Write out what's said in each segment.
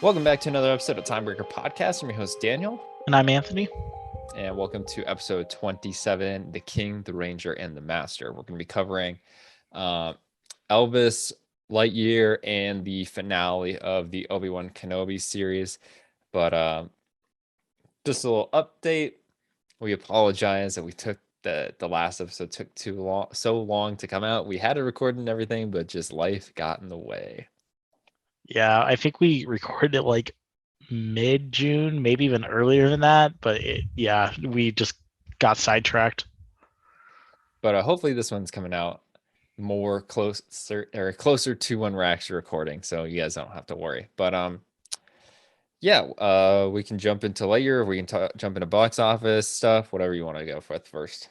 Welcome back to another episode of Timebreaker Podcast. I'm your host, Daniel, And I'm Anthony. and welcome to episode 27, The King, the Ranger, and the Master. We're going to be covering uh, Elvis, Lightyear, and the finale of the Obi-Wan Kenobi series. But just a little update. We apologize that we took the last episode took so long to come out. We had it recorded and everything, but just life got in the way. Yeah, I think we recorded it like mid-June, maybe even earlier than that. But we just got sidetracked. But hopefully this one's coming out more closer to when we're actually recording, so you guys don't have to worry. But we can jump into later. We can jump into box office stuff, whatever you want to go with first.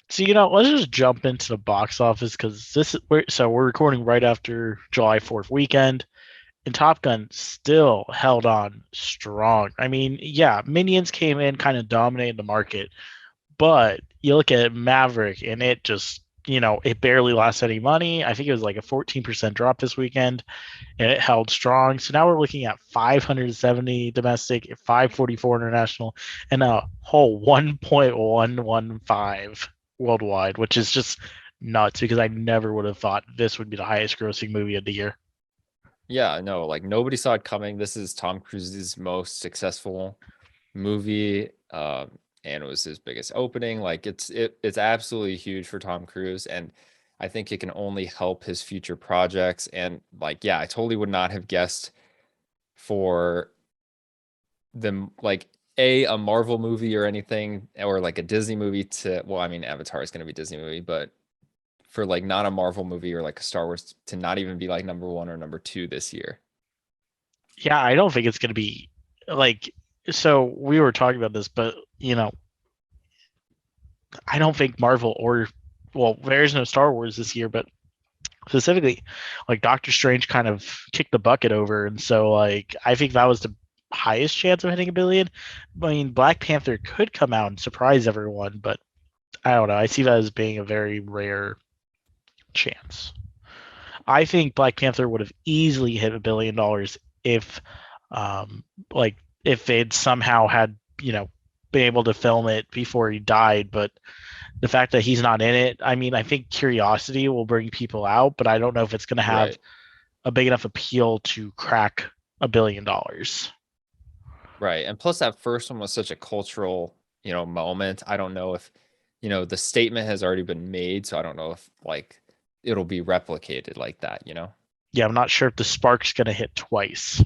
So let's just jump into the box office because we're recording right after July 4th weekend, and Top Gun still held on strong. I mean, yeah, Minions came in, kind of dominated the market, but you look at Maverick and it just, it barely lost any money. I think it was like a 14% drop this weekend and it held strong. So now we're looking at 570 domestic, 544 international, and a whole 1.115 worldwide, which is just nuts because I never would have thought this would be the highest grossing movie of the year. Yeah, no, like nobody saw it coming. This is Tom Cruise's most successful movie, and it was his biggest opening. Like it's absolutely huge for Tom Cruise, and I think it can only help his future projects. And like, yeah, I totally would not have guessed for them like a Marvel movie or anything, or like a Disney movie to, well, I mean, Avatar is going to be a Disney movie, but for like not a Marvel movie or like a Star Wars to not even be like number one or number two this year. Yeah, I don't think it's going to be like, so we were talking about this, but I don't think Marvel well, there's no Star Wars this year, but specifically, like Doctor Strange kind of kicked the bucket over, and so like I think that was the highest chance of hitting a billion. I mean, Black Panther could come out and surprise everyone, but I don't know. I see that as being a very rare chance. I think Black Panther would have easily hit $1 billion if, like, if they'd somehow had been able to film it before he died, but the fact that he's not in it, I mean, I think curiosity will bring people out, but I don't know if it's going to have Right. a big enough appeal to crack $1 billion. Right. And plus that first one was such a cultural, moment. I don't know if, the statement has already been made, so I don't know if like it'll be replicated like that. Yeah, I'm not sure if the spark's going to hit twice.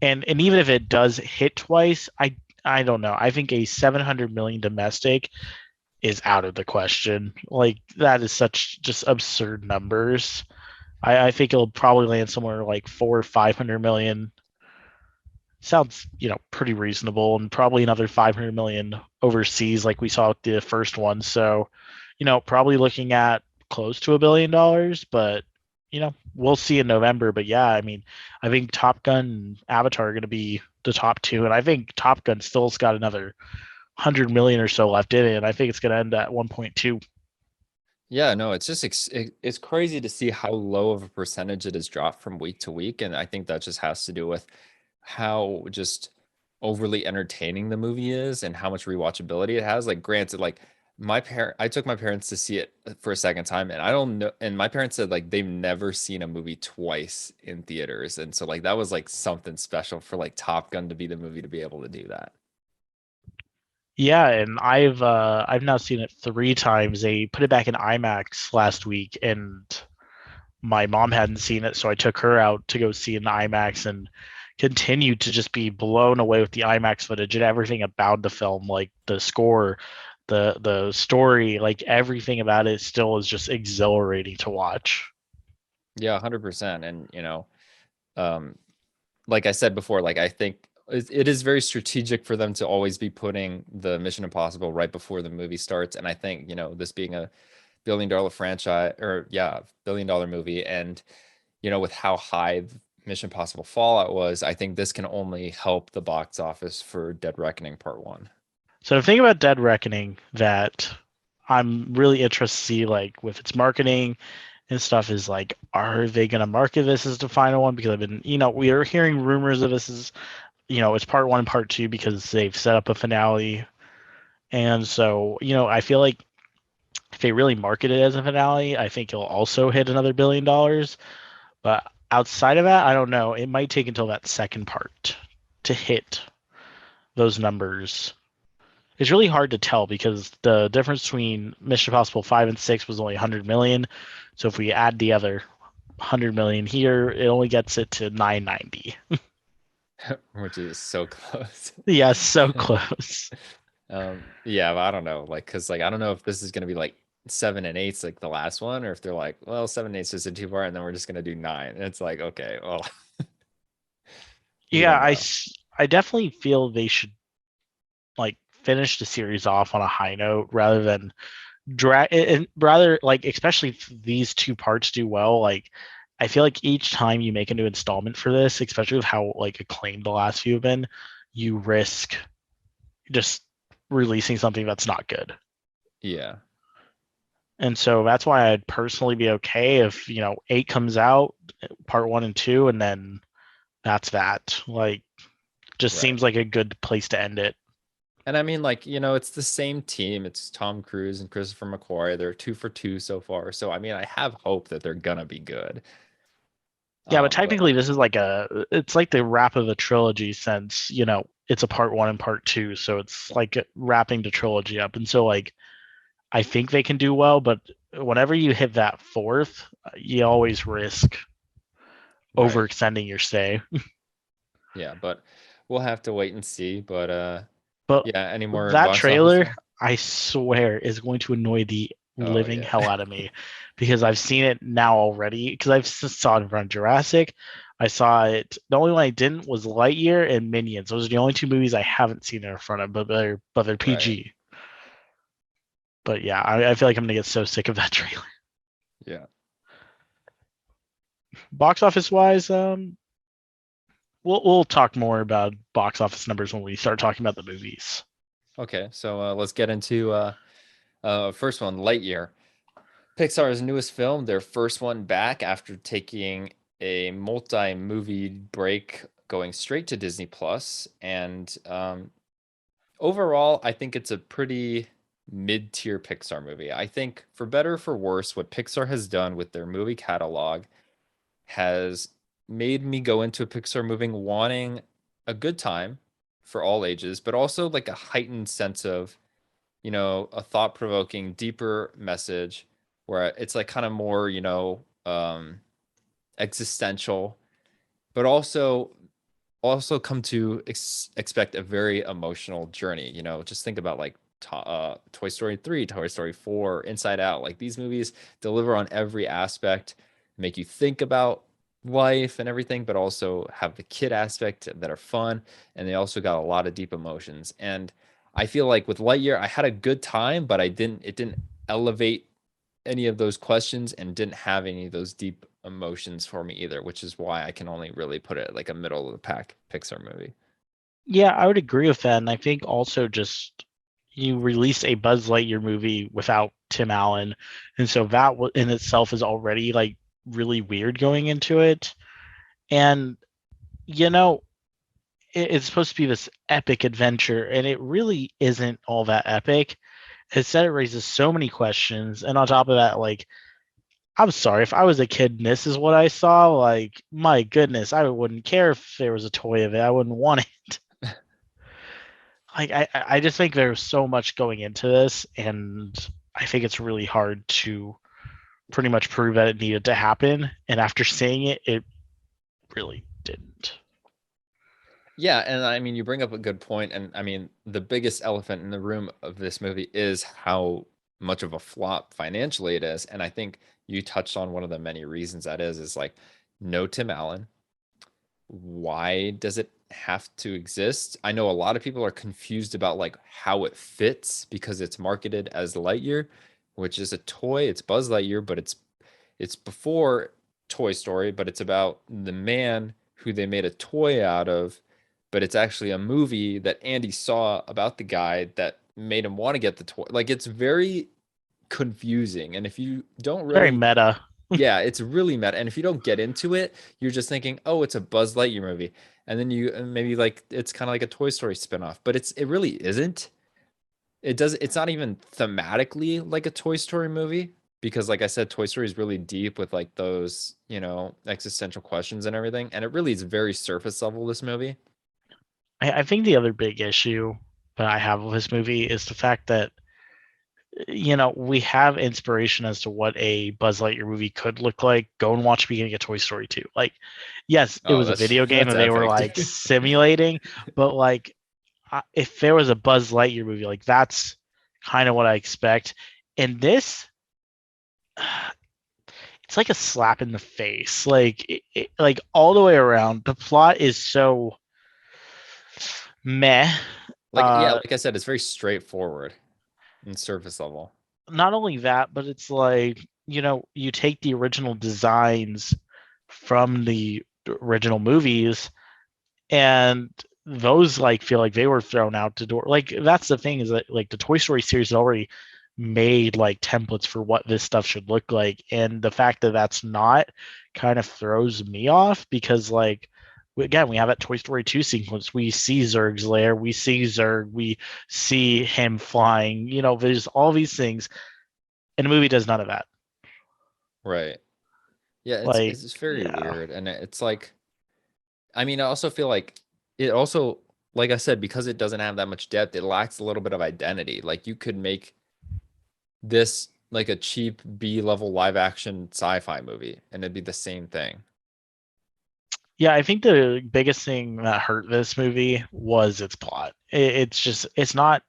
And even if it does hit twice, I don't know. I think a 700 million domestic is out of the question. Like that is such just absurd numbers. I think it'll probably land somewhere like 400 or 500 million. Sounds pretty reasonable, and probably another 500 million overseas like we saw with the first one. So probably looking at close to $1 billion, but we'll see in November. But yeah, I mean, I think Top Gun and Avatar are going to be the top two, and I think Top Gun still's got another 100 million or so left in it, and I think it's going to end at 1.2. Yeah, no, it's just it's crazy to see how low of a percentage it has dropped from week to week, and I think that just has to do with how just overly entertaining the movie is and how much rewatchability it has. Like, granted, like I took my parents to see it for a second time, and I don't know, and my parents said like they've never seen a movie twice in theaters, and so like that was like something special for like Top Gun to be the movie to be able to do that. Yeah, and I've now seen it 3 times. They put it back in IMAX last week, and my mom hadn't seen it, so I took her out to go see it in IMAX and continued to just be blown away with the IMAX footage and everything about the film, like the score, the story, like everything about it still is just exhilarating to watch. Yeah, 100%. And um, like I said before, like I think it is very strategic for them to always be putting the Mission Impossible right before the movie starts. And I think, this being a billion-dollar franchise, or yeah, billion-dollar movie, and with how high Mission Impossible Fallout was, I think this can only help the box office for Dead Reckoning Part 1. So the thing about Dead Reckoning that I'm really interested to see, like with its marketing and stuff is like, are they going to market this as the final one? Because I've been, we are hearing rumors of this as, it's part one, part two, because they've set up a finale. And so, I feel like if they really market it as a finale, I think it'll also hit another $1 billion. But outside of that, I don't know. It might take until that second part to hit those numbers. It's really hard to tell because the difference between Mission Impossible 5 and 6 was only 100 million. So if we add the other 100 million here, it only gets it to 990. which is so close. Yeah, so close. Yeah, but I don't know, like, cause like I don't know if this is gonna be like 7 and 8's like the last one, or if they're like, well, 7 and 8's just a two-part, and then we're just gonna do nine. And it's like, okay, well, you Yeah, don't know. I definitely feel they should like finish the series off on a high note rather than drag, and rather like, especially if these two parts do well, like I feel like each time you make a new installment for this, especially with how like acclaimed the last few have been, you risk just releasing something that's not good. Yeah, And so that's why I'd personally be okay if, 8 comes out, part one and two, and then that's that. Like, just right. seems like a good place to end it. And I mean, like, it's the same team. It's Tom Cruise and Christopher McQuarrie. They're two for two so far. So I mean, I have hope that they're gonna be good. Yeah, but But technically this is like it's like the wrap of a trilogy since, it's a part one and part two. So it's like wrapping the trilogy up. And so like I think they can do well, but whenever you hit that fourth, you always risk right, overextending your stay. yeah, but we'll have to wait and see. But But yeah, any more that box office trailer, stuff? I swear, is going to annoy the Oh living yeah, hell out of me because I've seen it now already. Because I've saw it in front of Jurassic. I saw it. The only one I didn't was Lightyear and Minions. Those are the only two movies I haven't seen it in front of, but they're right, PG. But yeah, I feel like I'm gonna get so sick of that trailer. yeah. Box office wise, we'll talk more about box office numbers when we start talking about the movies. Okay, so let's get into first one, Lightyear. Pixar's newest film, their first one back after taking a multi-movie break, going straight to Disney Plus. And overall, I think it's a pretty mid-tier Pixar movie. I think for better or for worse, what Pixar has done with their movie catalog has made me go into a Pixar movie wanting a good time for all ages, but also like a heightened sense of, a thought-provoking, deeper message where it's like kind of more, existential, but also come to expect a very emotional journey. Just think about like Toy Story 3, Toy Story 4, Inside Out. Like these movies deliver on every aspect, make you think about life and everything, but also have the kid aspect that are fun. And they also got a lot of deep emotions. And I feel like with Lightyear, I had a good time, but it didn't elevate any of those questions and didn't have any of those deep emotions for me either, which is why I can only really put it like a middle of the pack Pixar movie. Yeah, I would agree with that. And I think also just you release a Buzz Lightyear movie without Tim Allen. And so that in itself is already like really weird going into it. And, you know, it's supposed to be this epic adventure, and it really isn't all that epic. Instead, it raises so many questions. And on top of that, like, I'm sorry, if I was a kid and this is what I saw, like, my goodness, I wouldn't care if there was a toy of it. I wouldn't want it. Like I just think there's so much going into this, and I think it's really hard to pretty much prove that it needed to happen. And after seeing it, it really didn't. Yeah, and I mean you bring up a good point, and I mean the biggest elephant in the room of this movie is how much of a flop financially it is, and I think you touched on one of the many reasons that is like no Tim Allen. Why does it have to exist? I know a lot of people are confused about like how it fits because it's marketed as Lightyear, which is a toy. It's Buzz Lightyear, but it's before Toy Story, but it's about the man who they made a toy out of, but it's actually a movie that Andy saw about the guy that made him want to get the toy. Like it's very confusing. And if you don't Very really meta. Yeah, it's really meta. And if you don't get into it, you're just thinking, oh, it's a Buzz Lightyear movie. And then you maybe like it's kind of like a Toy Story spinoff, but it really isn't. It's not even thematically like a Toy Story movie because like I said, Toy Story is really deep with like those, existential questions and everything. And it really is very surface level, this movie. I think the other big issue that I have with this movie is the fact that we have inspiration as to what a Buzz Lightyear movie could look like. Go and watch the beginning of Toy Story 2. Like, yes, it Oh, was a that's video game that's and they were epic, like dude. simulating, but like if there was a Buzz Lightyear movie, like that's kind of what I expect. And this, it's like a slap in the face. Like, like all the way around, the plot is so meh. Like, yeah, Uh, like I said, it's very straightforward and surface level. Not only that, but it's like, you take the original designs from the original movies and those like feel like they were thrown out the door. Like that's the thing is that like the Toy Story series has already made like templates for what this stuff should look like, and the fact that that's not kind of throws me off because like again we have that Toy Story 2 sequence. We see Zurg's lair, we see Zurg, we see him flying. There's all these things, and the movie does none of that. Right. Yeah, it's Like, it's just very yeah. weird. And it's like, I mean, I also feel like it also, like I said, because it doesn't have that much depth, it lacks a little bit of identity. Like you could make this like a cheap B level live action sci-fi movie and it'd be the same thing. Yeah, I think the biggest thing that hurt this movie was its plot. It's just it's not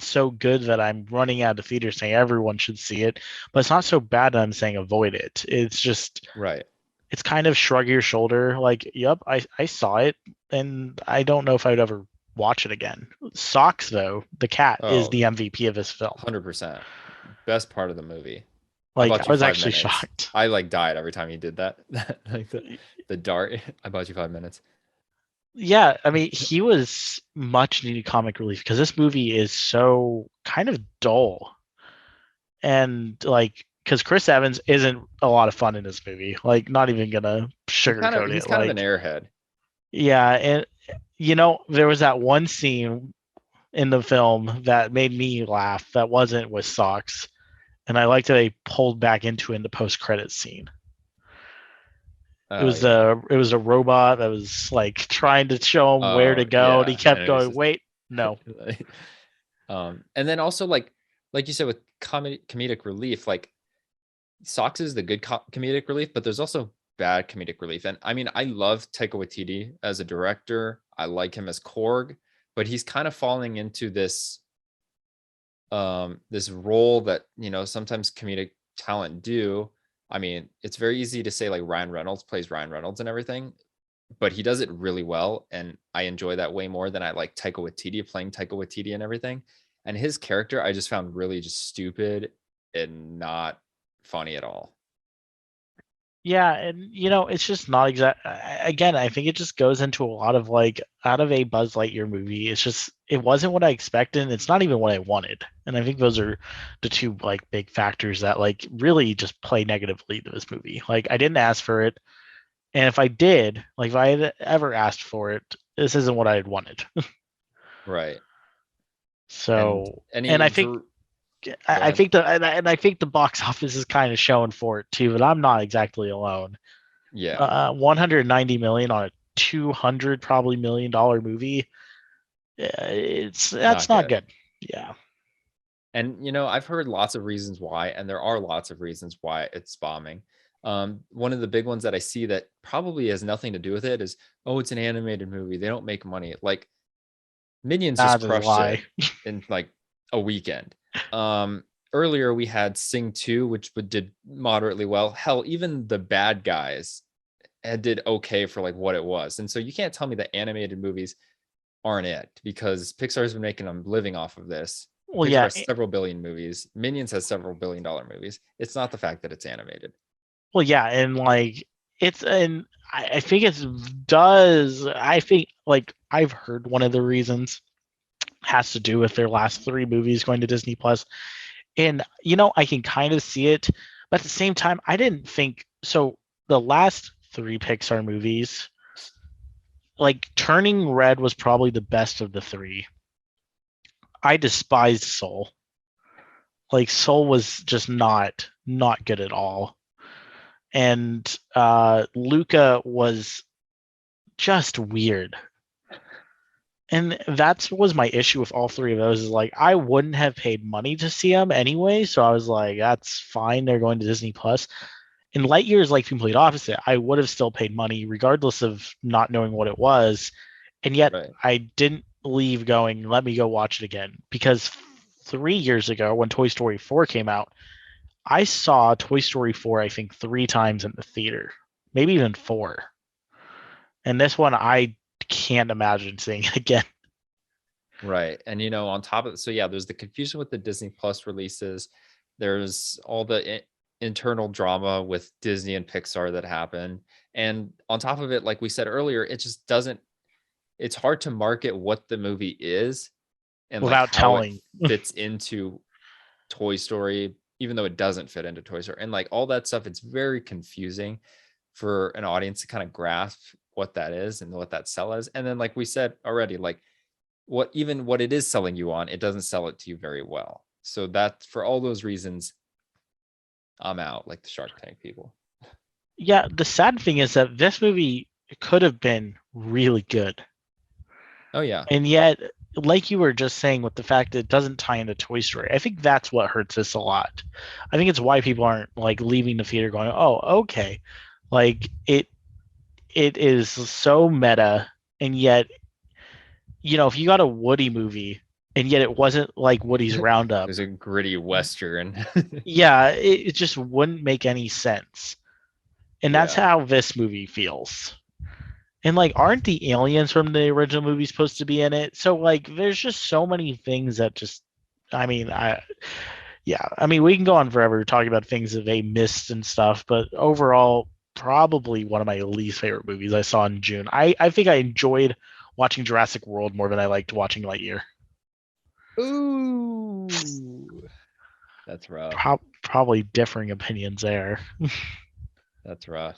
so good that I'm running out of theater saying everyone should see it, but it's not so bad that I'm saying avoid it. It's just Right. it's kind of shrug your shoulder like, yep, I saw it and I don't know if I would ever watch it again. Socks though, the cat is Oh, the MVP of this film. 100%. Best part of the movie. I Like I bought you was five actually minutes. shocked. I like died every time you did that. Like the dart. I bought you 5 minutes. Yeah, I mean, he was much needed comic relief because this movie is so kind of dull. And like, because Chris Evans isn't a lot of fun in this movie. Like, not even gonna sugarcoat He's it. kind of an Like, airhead. yeah, and there was that one scene in the film that made me laugh that wasn't with socks, and I liked that they pulled back into it in the post-credit scene. It Oh was yeah. a robot that was like trying to show him where to Oh go, and he yeah. kept And it was going, just "Wait, no." and then also like you said with comedic relief, like Socks is the good comedic relief, but there's also bad comedic relief. And I mean, I love Taika Waititi as a director. I like him as Korg, but he's kind of falling into this role that, sometimes comedic talent do. I mean, it's very easy to say like Ryan Reynolds plays Ryan Reynolds and everything, but he does it really well, and I enjoy that way more than I like Taika Waititi playing Taika Waititi and everything. And his character I just found really just stupid and not funny at all. Yeah, and it's just not exact. Again, I think it just goes into a lot of like out of a Buzz Lightyear movie. It's just it wasn't what I expected. And it's not even what I wanted, and I think those are the two like big factors that like really just play negatively to this movie. Like I didn't ask for it, and if I did, like if I had ever asked for it, this isn't what I had wanted. Right. And So, and any I think Drew, go I ahead. think I think the box office is kind of showing for it too. But I'm not exactly alone. Yeah, 190 million on a 200 probably $1 million movie. That's not not good. good. Yeah. And I've heard lots of reasons why, and there are lots of reasons why it's bombing. One of the big ones that I see that probably has nothing to do with it is, oh, it's an animated movie. They don't make money. Like Minions just That is a crushed it lie. in like a weekend. Earlier we had Sing 2, which did moderately well. Hell, even the bad guys did okay for like what it was. And so you can't tell me that animated movies aren't it, because Pixar's been making a living off of this. Well, Pixar yeah. has several billion movies. Minions has several $1 billion movies. It's not the fact that it's animated. Well, yeah. And like, it's, and I think it does. I think, like, I've heard one of the reasons has to do with their last three movies going to Disney Plus. And, I can kind of see it. But at the same time, I didn't think so. The last three Pixar movies, like Turning Red was probably the best of the three. I despised Soul. Like Soul was just not good at all. And Luca was just weird. And that's was my issue with all three of those is like I wouldn't have paid money to see them anyway, so I was like, that's fine. They're going to Disney Plus. And Lightyear is like complete opposite. I would have still paid money regardless of not knowing what it was, and yet Right. I didn't leave going, let me go watch it again. Because 3 years ago, when Toy Story 4 came out, I saw Toy Story 4, I think, three times in the theater, maybe even four. And this one, I can't imagine seeing it again. Right. And on top of so yeah, there's the confusion with the Disney Plus releases. There's all the internal drama with Disney and Pixar that happened. And on top of it, like we said earlier, it just doesn't it's hard to market what the movie is and like Without how it telling. fits into Toy Story, even though it doesn't fit into Toy Story. And like all that stuff, it's very confusing for an audience to kind of grasp what that is and what that sell is. And then, like we said already, like what it is selling you on, it doesn't sell it to you very well. So that for all those reasons, I'm out, like the Shark Tank people. Yeah, the sad thing is that this movie could have been really good. Oh yeah. And yet, like you were just saying with the fact that it doesn't tie into Toy Story, I think that's what hurts this a lot. I think it's why people aren't like leaving the theater going, "Oh, okay." Like it is so meta, and yet, if you got a Woody movie and yet it wasn't like Woody's Roundup, There's a gritty Western. yeah, it just wouldn't make any sense. And that's Yeah. how this movie feels. And like, aren't the aliens from the original movie supposed to be in it? So like, there's just so many things that just, I mean, yeah, I mean, we can go on forever talking about things that they missed and stuff, but overall, probably one of my least favorite movies I saw in June. I think I enjoyed watching Jurassic World more than I liked watching Lightyear. Ooh. That's rough. Probably differing opinions there. That's rough.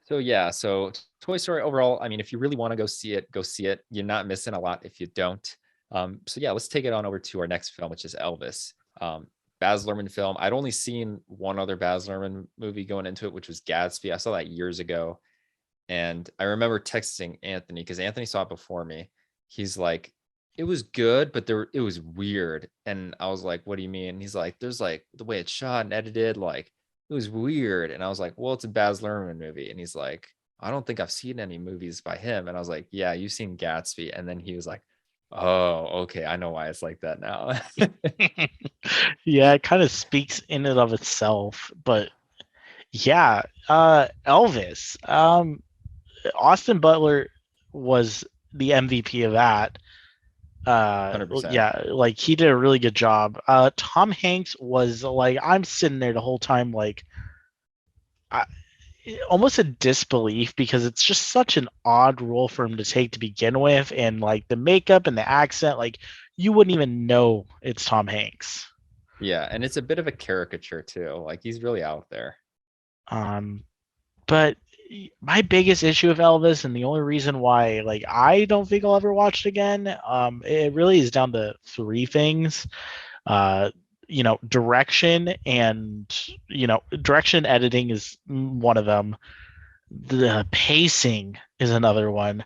So yeah, so Toy Story overall, I mean, if you really want to go see it, go see it. You're not missing a lot if you don't. So yeah, let's take it on over to our next film, which is Elvis. Baz Luhrmann film. I'd only seen one other Baz Luhrmann movie going into it, which was Gatsby. I saw that years ago, and I remember texting Anthony because Anthony saw it before me. He's like, "It was good, but it was weird," and I was like, "What do you mean?" He's like, "There's like the way it's shot and edited, like." It was weird. And I was like, well, it's a Baz Luhrmann movie. And he's like, I don't think I've seen any movies by him. And I was like, yeah, you've seen Gatsby. And then he was like, oh, okay. I know why it's like that now. Yeah, it kind of speaks in and of itself, but yeah, Elvis. Austin Butler was the MVP of that. 100%. Yeah, like he did a really good job. Tom Hanks was like, I'm sitting there the whole time, like, I, almost in disbelief because it's just such an odd role for him to take to begin with, and like the makeup and the accent, like you wouldn't even know it's Tom Hanks. Yeah. And it's a bit of a caricature too. Like he's really out there. Um, but my biggest issue with Elvis, and the only reason why like I don't think I'll ever watch it again, it really is down to three things. Uh, direction and direction editing is one of them. The pacing is another one.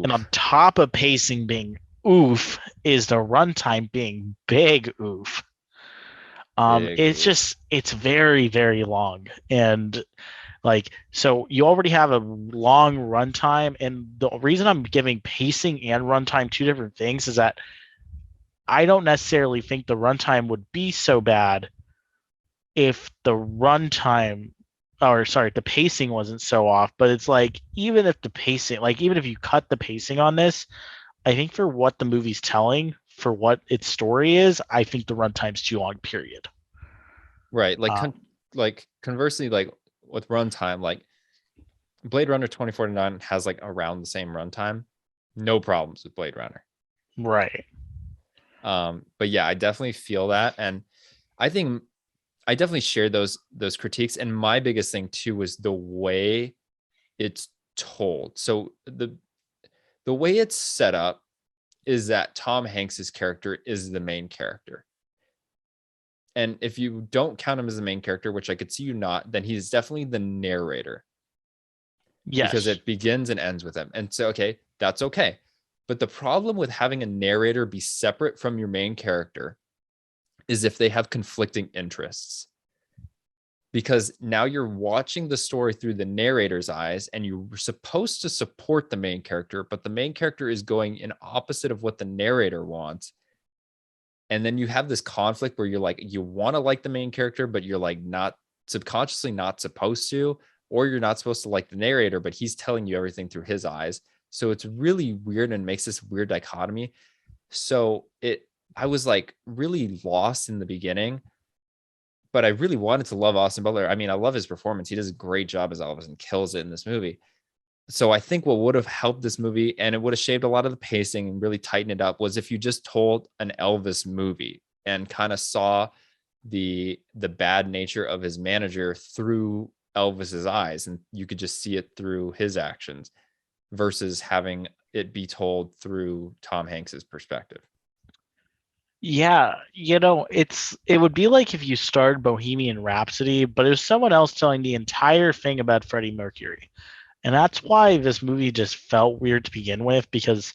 And on Oof. top of pacing being oof, is the runtime being big oof. Big It's oof. just it's very, very long. And like, so you already have a long runtime, and the reason I'm giving pacing and runtime two different things is that I don't necessarily think the runtime would be so bad if the runtime, or sorry, the pacing wasn't so off. But it's like, even if the pacing, like even if you cut the pacing on this, I think for what the movie's telling, for what its story is, I think the runtime's too long, period. Right. Like, Um, like conversely, like with runtime, like Blade Runner 2049 has like around the same runtime. No problems with Blade Runner. right. But yeah, I definitely feel that. And I think I definitely share those critiques. And my biggest thing too was the way it's told. So the way it's set up is that Tom Hanks's character is the main character. And if you don't count him as the main character, which I could see you not, then he's definitely the narrator because Yes. it begins and ends with him. And so, okay, that's okay. But the problem with having a narrator be separate from your main character is if they have conflicting interests. Because now you're watching the story through the narrator's eyes and you're supposed to support the main character, but the main character is going in opposite of what the narrator wants. And then you have this conflict where you're like, you want to like the main character, but you're like not subconsciously not supposed to, or you're not supposed to like the narrator, but he's telling you everything through his eyes. So it's really weird and makes this weird dichotomy. So I was like really lost in the beginning, but I really wanted to love Austin Butler. I mean, I love his performance. He does a great job as Elvis and kills it in this movie. So I think what would have helped this movie, and it would have shaved a lot of the pacing and really tightened it up, was if you just told an Elvis movie and kind of saw the bad nature of his manager through Elvis's eyes, and you could just see it through his actions versus having it be told through Tom Hanks's perspective. Yeah, it would be like if you started Bohemian Rhapsody, but it was someone else telling the entire thing about Freddie Mercury. And that's why this movie just felt weird to begin with, because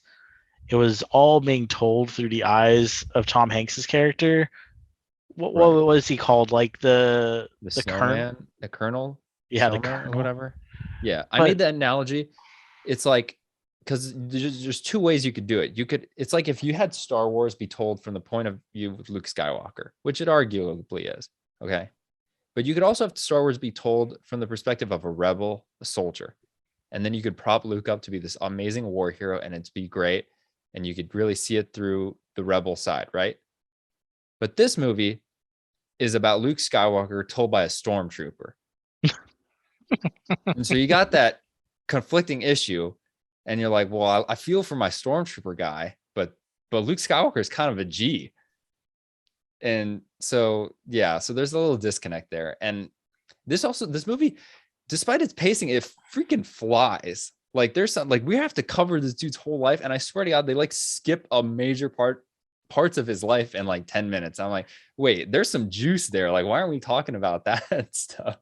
it was all being told through the eyes of Tom Hanks's character. What Right. was he called? Like The the current, snowman, the colonel, yeah, the snowman, or colonel. whatever. Yeah, I But made that analogy. It's like, because there's two ways you could do it. It's like if you had Star Wars be told from the point of view of Luke Skywalker, which it arguably is, okay? But you could also have Star Wars be told from the perspective of a rebel, a soldier. And then you could prop Luke up to be this amazing war hero and it'd be great. And you could really see it through the rebel side, right? But this movie is about Luke Skywalker told by a stormtrooper. And so you got that conflicting issue, and you're like, well, I feel for my stormtrooper guy, but Luke Skywalker is kind of a G. And so yeah, so there's a little disconnect there. And this movie, despite its pacing, it freaking flies. Like there's some like we have to cover this dude's whole life, and I swear to God, they like skip a major parts of his life in like 10 minutes. I'm like, wait, there's some juice there. Like, why aren't we talking about that stuff?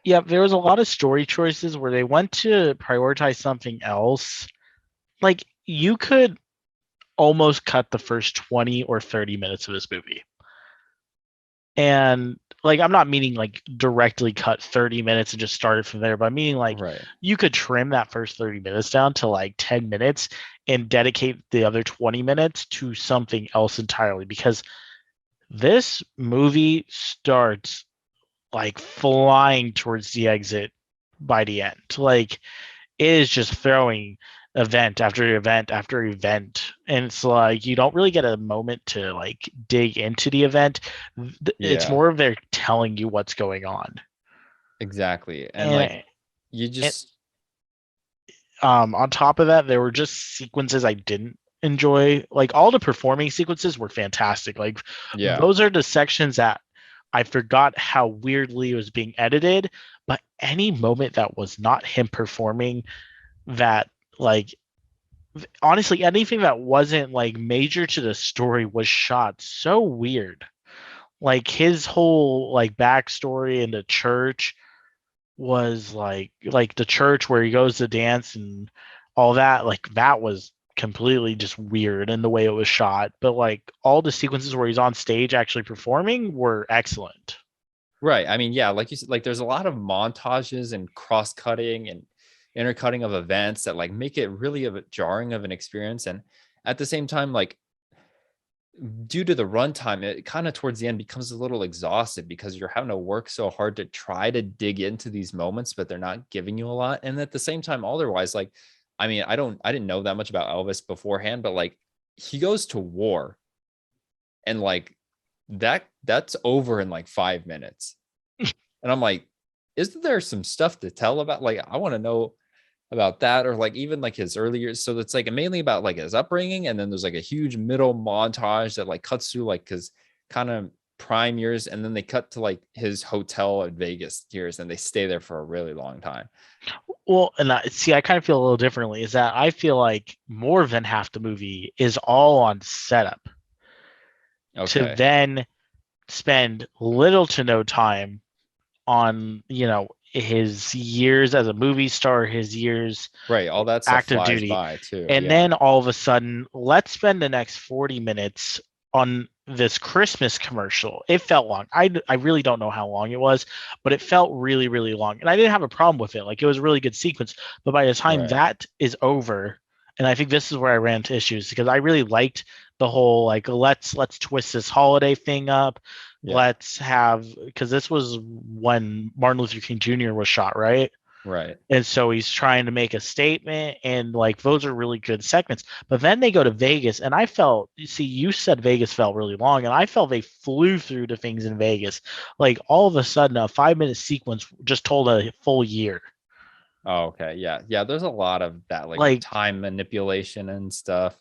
yeah, there was a lot of story choices where they went to prioritize something else. Like you could almost cut the first 20 or 30 minutes of this movie. And like I'm not meaning like directly cut 30 minutes and just start it from there, but I'm meaning like Right. you could trim that first 30 minutes down to like 10 minutes and dedicate the other 20 minutes to something else entirely, because this movie starts like flying towards the exit by the end. Like it is just throwing event after event after event, and it's like you don't really get a moment to like dig into the event. It's Yeah, more of they're telling you what's going on. exactly. And like and, you and just on top of that, there were just sequences I didn't enjoy. Like all the performing sequences were fantastic. Like yeah. those are the sections that I forgot how weirdly it was being edited, but any moment that was not him performing, that like honestly anything that wasn't like major to the story was shot so weird. Like his whole like backstory in the church was like the church where he goes to dance and all that, like that was completely just weird in the way it was shot. But like all the sequences where he's on stage actually performing were excellent. Right. I mean, yeah, like you said, like there's a lot of montages and cross-cutting and intercutting of events that like make it really of a jarring of an experience. And at the same time, like due to the runtime, it kind of towards the end becomes a little exhausted because you're having to work so hard to try to dig into these moments, but they're not giving you a lot. And at the same time, otherwise, like, I mean, I didn't know that much about Elvis beforehand, but like he goes to war and like that's over in like 5 minutes. And I'm like, isn't there some stuff to tell about? Like, I want to know about that, or like even like his early years. So it's like mainly about like his upbringing, and then there's like a huge middle montage that like cuts through like his kind of prime years, and then they cut to like his hotel at Vegas years, and they stay there for a really long time. Well, and I kind of feel a little differently. Is that I feel like more than half the movie is all on setup to Okay. then spend little to no time on, his years as a movie star, his years Right. All that stuff active flies duty. by too. And Yeah. then all of a sudden, let's spend the next 40 minutes on this Christmas commercial. It felt long. I really don't know how long it was, but it felt really, really long. And I didn't have a problem with it. Like, it was a really good sequence. But by the time Right. that is over, and I think this is where I ran into issues, because I really liked the whole, like, let's twist this holiday thing up. Yeah. Let's have, because this was when Martin Luther King Jr. was shot, right? Right. And so he's trying to make a statement, and like those are really good segments. But then they go to Vegas, and I felt, see, you said Vegas felt really long, and I felt they flew through the things in Vegas. Like, all of a sudden, a 5 minute sequence just told a full year. Oh, okay. Yeah. Yeah. There's a lot of that, like Like, time manipulation and stuff.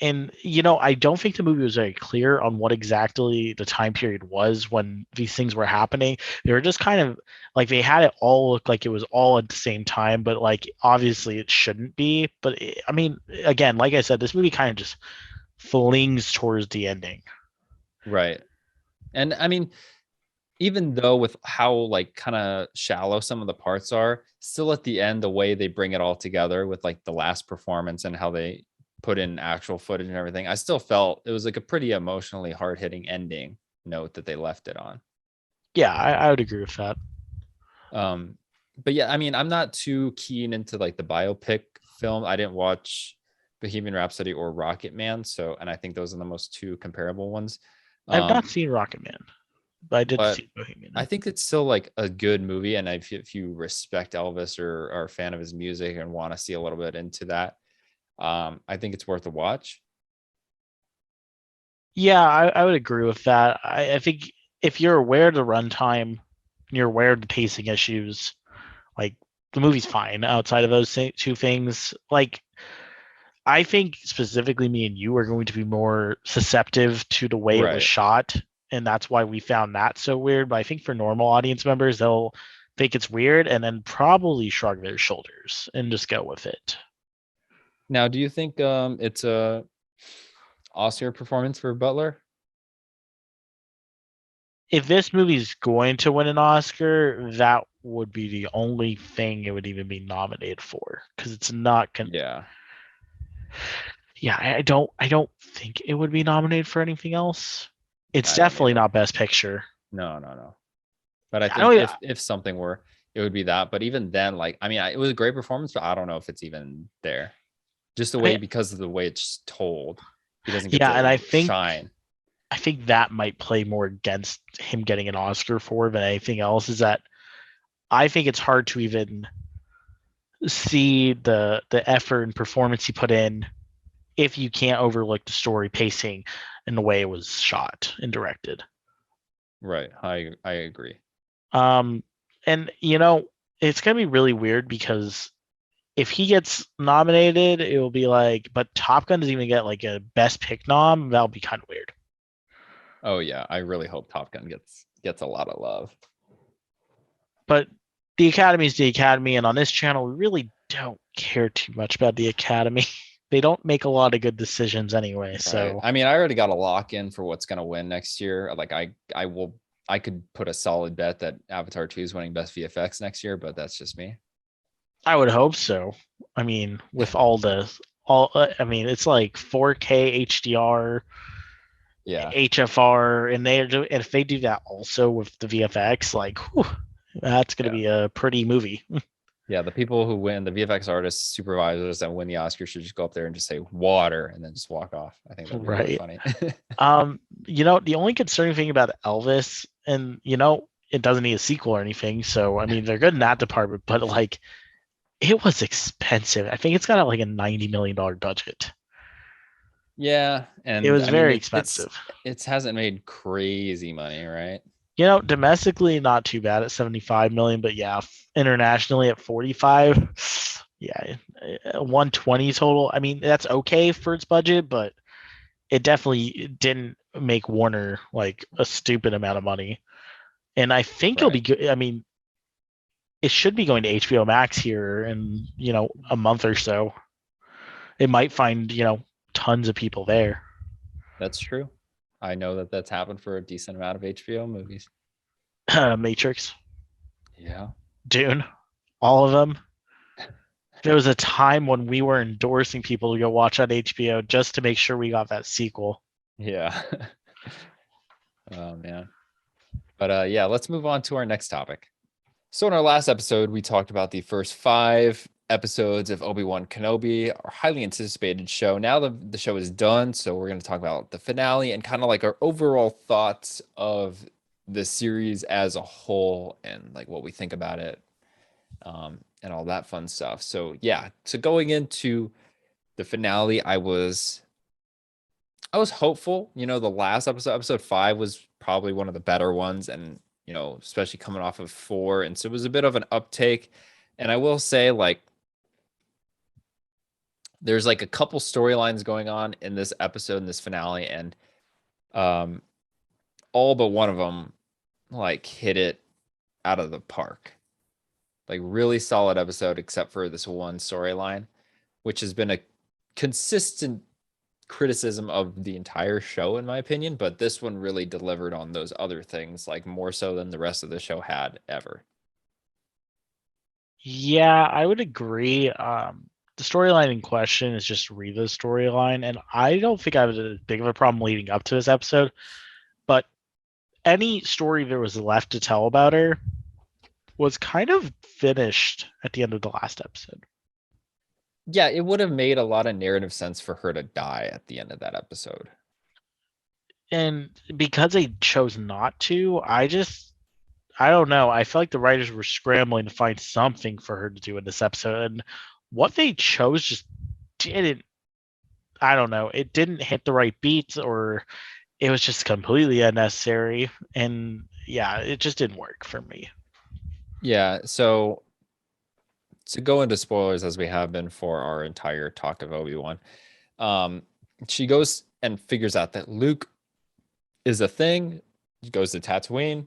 and I don't think the movie was very clear on what exactly the time period was when these things were happening. They were just kind of like, they had it all look like it was all at the same time, but like obviously it shouldn't be. But I mean, again, like I said, this movie kind of just flings towards the ending. Right. And I mean, even though with how like kind of shallow some of the parts are, still at the end, the way they bring it all together with like the last performance and how they put in actual footage and everything, I still felt it was like a pretty emotionally hard hitting ending note that they left it on. Yeah, I would agree with that. Um, but yeah, I mean, I'm not too keen into like the biopic film. I didn't watch Bohemian Rhapsody or Rocket Man, so and I think those are the most two comparable ones. I've not Um, seen Rocket Man, but I did but see Bohemian. I think it's still like a good movie, and if you respect Elvis or are a fan of his music and want to see a little bit into that, I think it's worth a watch. Yeah, I would agree with that. I think if you're aware of the runtime, you're aware of the pacing issues, like, the movie's fine outside of those two things. Like, I think specifically me and you are going to be more susceptible to the way it was Right. shot, and that's why we found that so weird. But I think for normal audience members, they'll think it's weird and then probably shrug their shoulders and just go with it. Now, do you think it's a Oscar performance for Butler? If this movie's going to win an Oscar, that would be the only thing it would even be nominated for, because it's not going. Yeah. Yeah, I don't think it would be nominated for anything else. It's I don't definitely either. not Best Picture. No, no, no. But I I think don't. if something were, it would be that. But even then, like, I mean, it was a great performance, but I don't know if it's even there. Just the I way, mean, because of the way it's told, he doesn't get yeah, and I to think shine. I think that might play more against him getting an Oscar for than anything else. Is that I think it's hard to even see the effort and performance he put in if you can't overlook the story pacing and the way it was shot and directed. Right. I agree. Um, and it's gonna be really weird because if he gets nominated, it will be like, but Top Gun doesn't even get like a Best Pick nom. That'll be kind of weird. Oh yeah, I really hope Top Gun gets a lot of love. But the Academy is the Academy, and on this channel, we really don't care too much about the Academy. They don't make a lot of good decisions anyway. Right. So I mean, I already got a lock in for what's gonna win next year. Like I could put a solid bet that Avatar 2 is winning best VFX next year, but that's just me. I would hope so. I mean, with I mean, it's like 4K HDR, Yeah. HFR, and if they do that also with the VFX, like, whew, that's gonna Yeah. be a pretty movie. Yeah. The people who win, the VFX artists, supervisors that win the Oscar should just go up there and just say water and then just walk off. I think that'd be really Right. funny. The only concerning thing about Elvis, and it doesn't need a sequel or anything, so I mean they're good in that department, but like, it was expensive. I think it's got like a $90 million budget. Yeah. It And was I mean very it's expensive. it hasn't made crazy money, right? Domestically not too bad at 75 million, but yeah, internationally at 45. Yeah, 120 total. I mean, that's okay for its budget, but it definitely didn't make Warner like a stupid amount of money. And I think it'll Right. be good. I mean, it should be going to HBO Max here in, a month or so. It might find, tons of people there. That's true. I know that that's happened for a decent amount of HBO movies. Matrix, Yeah. Dune, all of them. There was a time when we were endorsing people to go watch on HBO just to make sure we got that sequel. Yeah. Oh man. But yeah, let's move on to our next topic. So in our last episode, we talked about the first 5 episodes of Obi-Wan Kenobi, our highly anticipated show. Now the show is done, so we're going to talk about the finale and kind of like our overall thoughts of the series as a whole and like what we think about it, and all that fun stuff. So yeah, so going into the finale, I was hopeful. The last episode, episode 5, was probably one of the better ones, and especially coming off of 4, and so it was a bit of an uptake. And I will say, like, there's like a couple storylines going on in this episode, in this finale, and um, all but one of them like hit it out of the park. Like, really solid episode, except for this one storyline, which has been a consistent criticism of the entire show, in my opinion, but this one really delivered on those other things, like more so than the rest of the show had ever. Yeah, I would agree. The storyline in question is just Reva's storyline, and I don't think I was a big of a problem leading up to this episode. But any story there was left to tell about her was kind of finished at the end of the last episode. Yeah, it would have made a lot of narrative sense for her to die at the end of that episode. And because they chose not to, I don't know. I feel like the writers were scrambling to find something for her to do in this episode, and what they chose just didn't. I don't know. It didn't hit the right beats, or it was just completely unnecessary. And yeah, it just didn't work for me. Yeah, so to go into spoilers as we have been for our entire talk of Obi-Wan, um, she goes and figures out that Luke is a thing. He goes to Tatooine,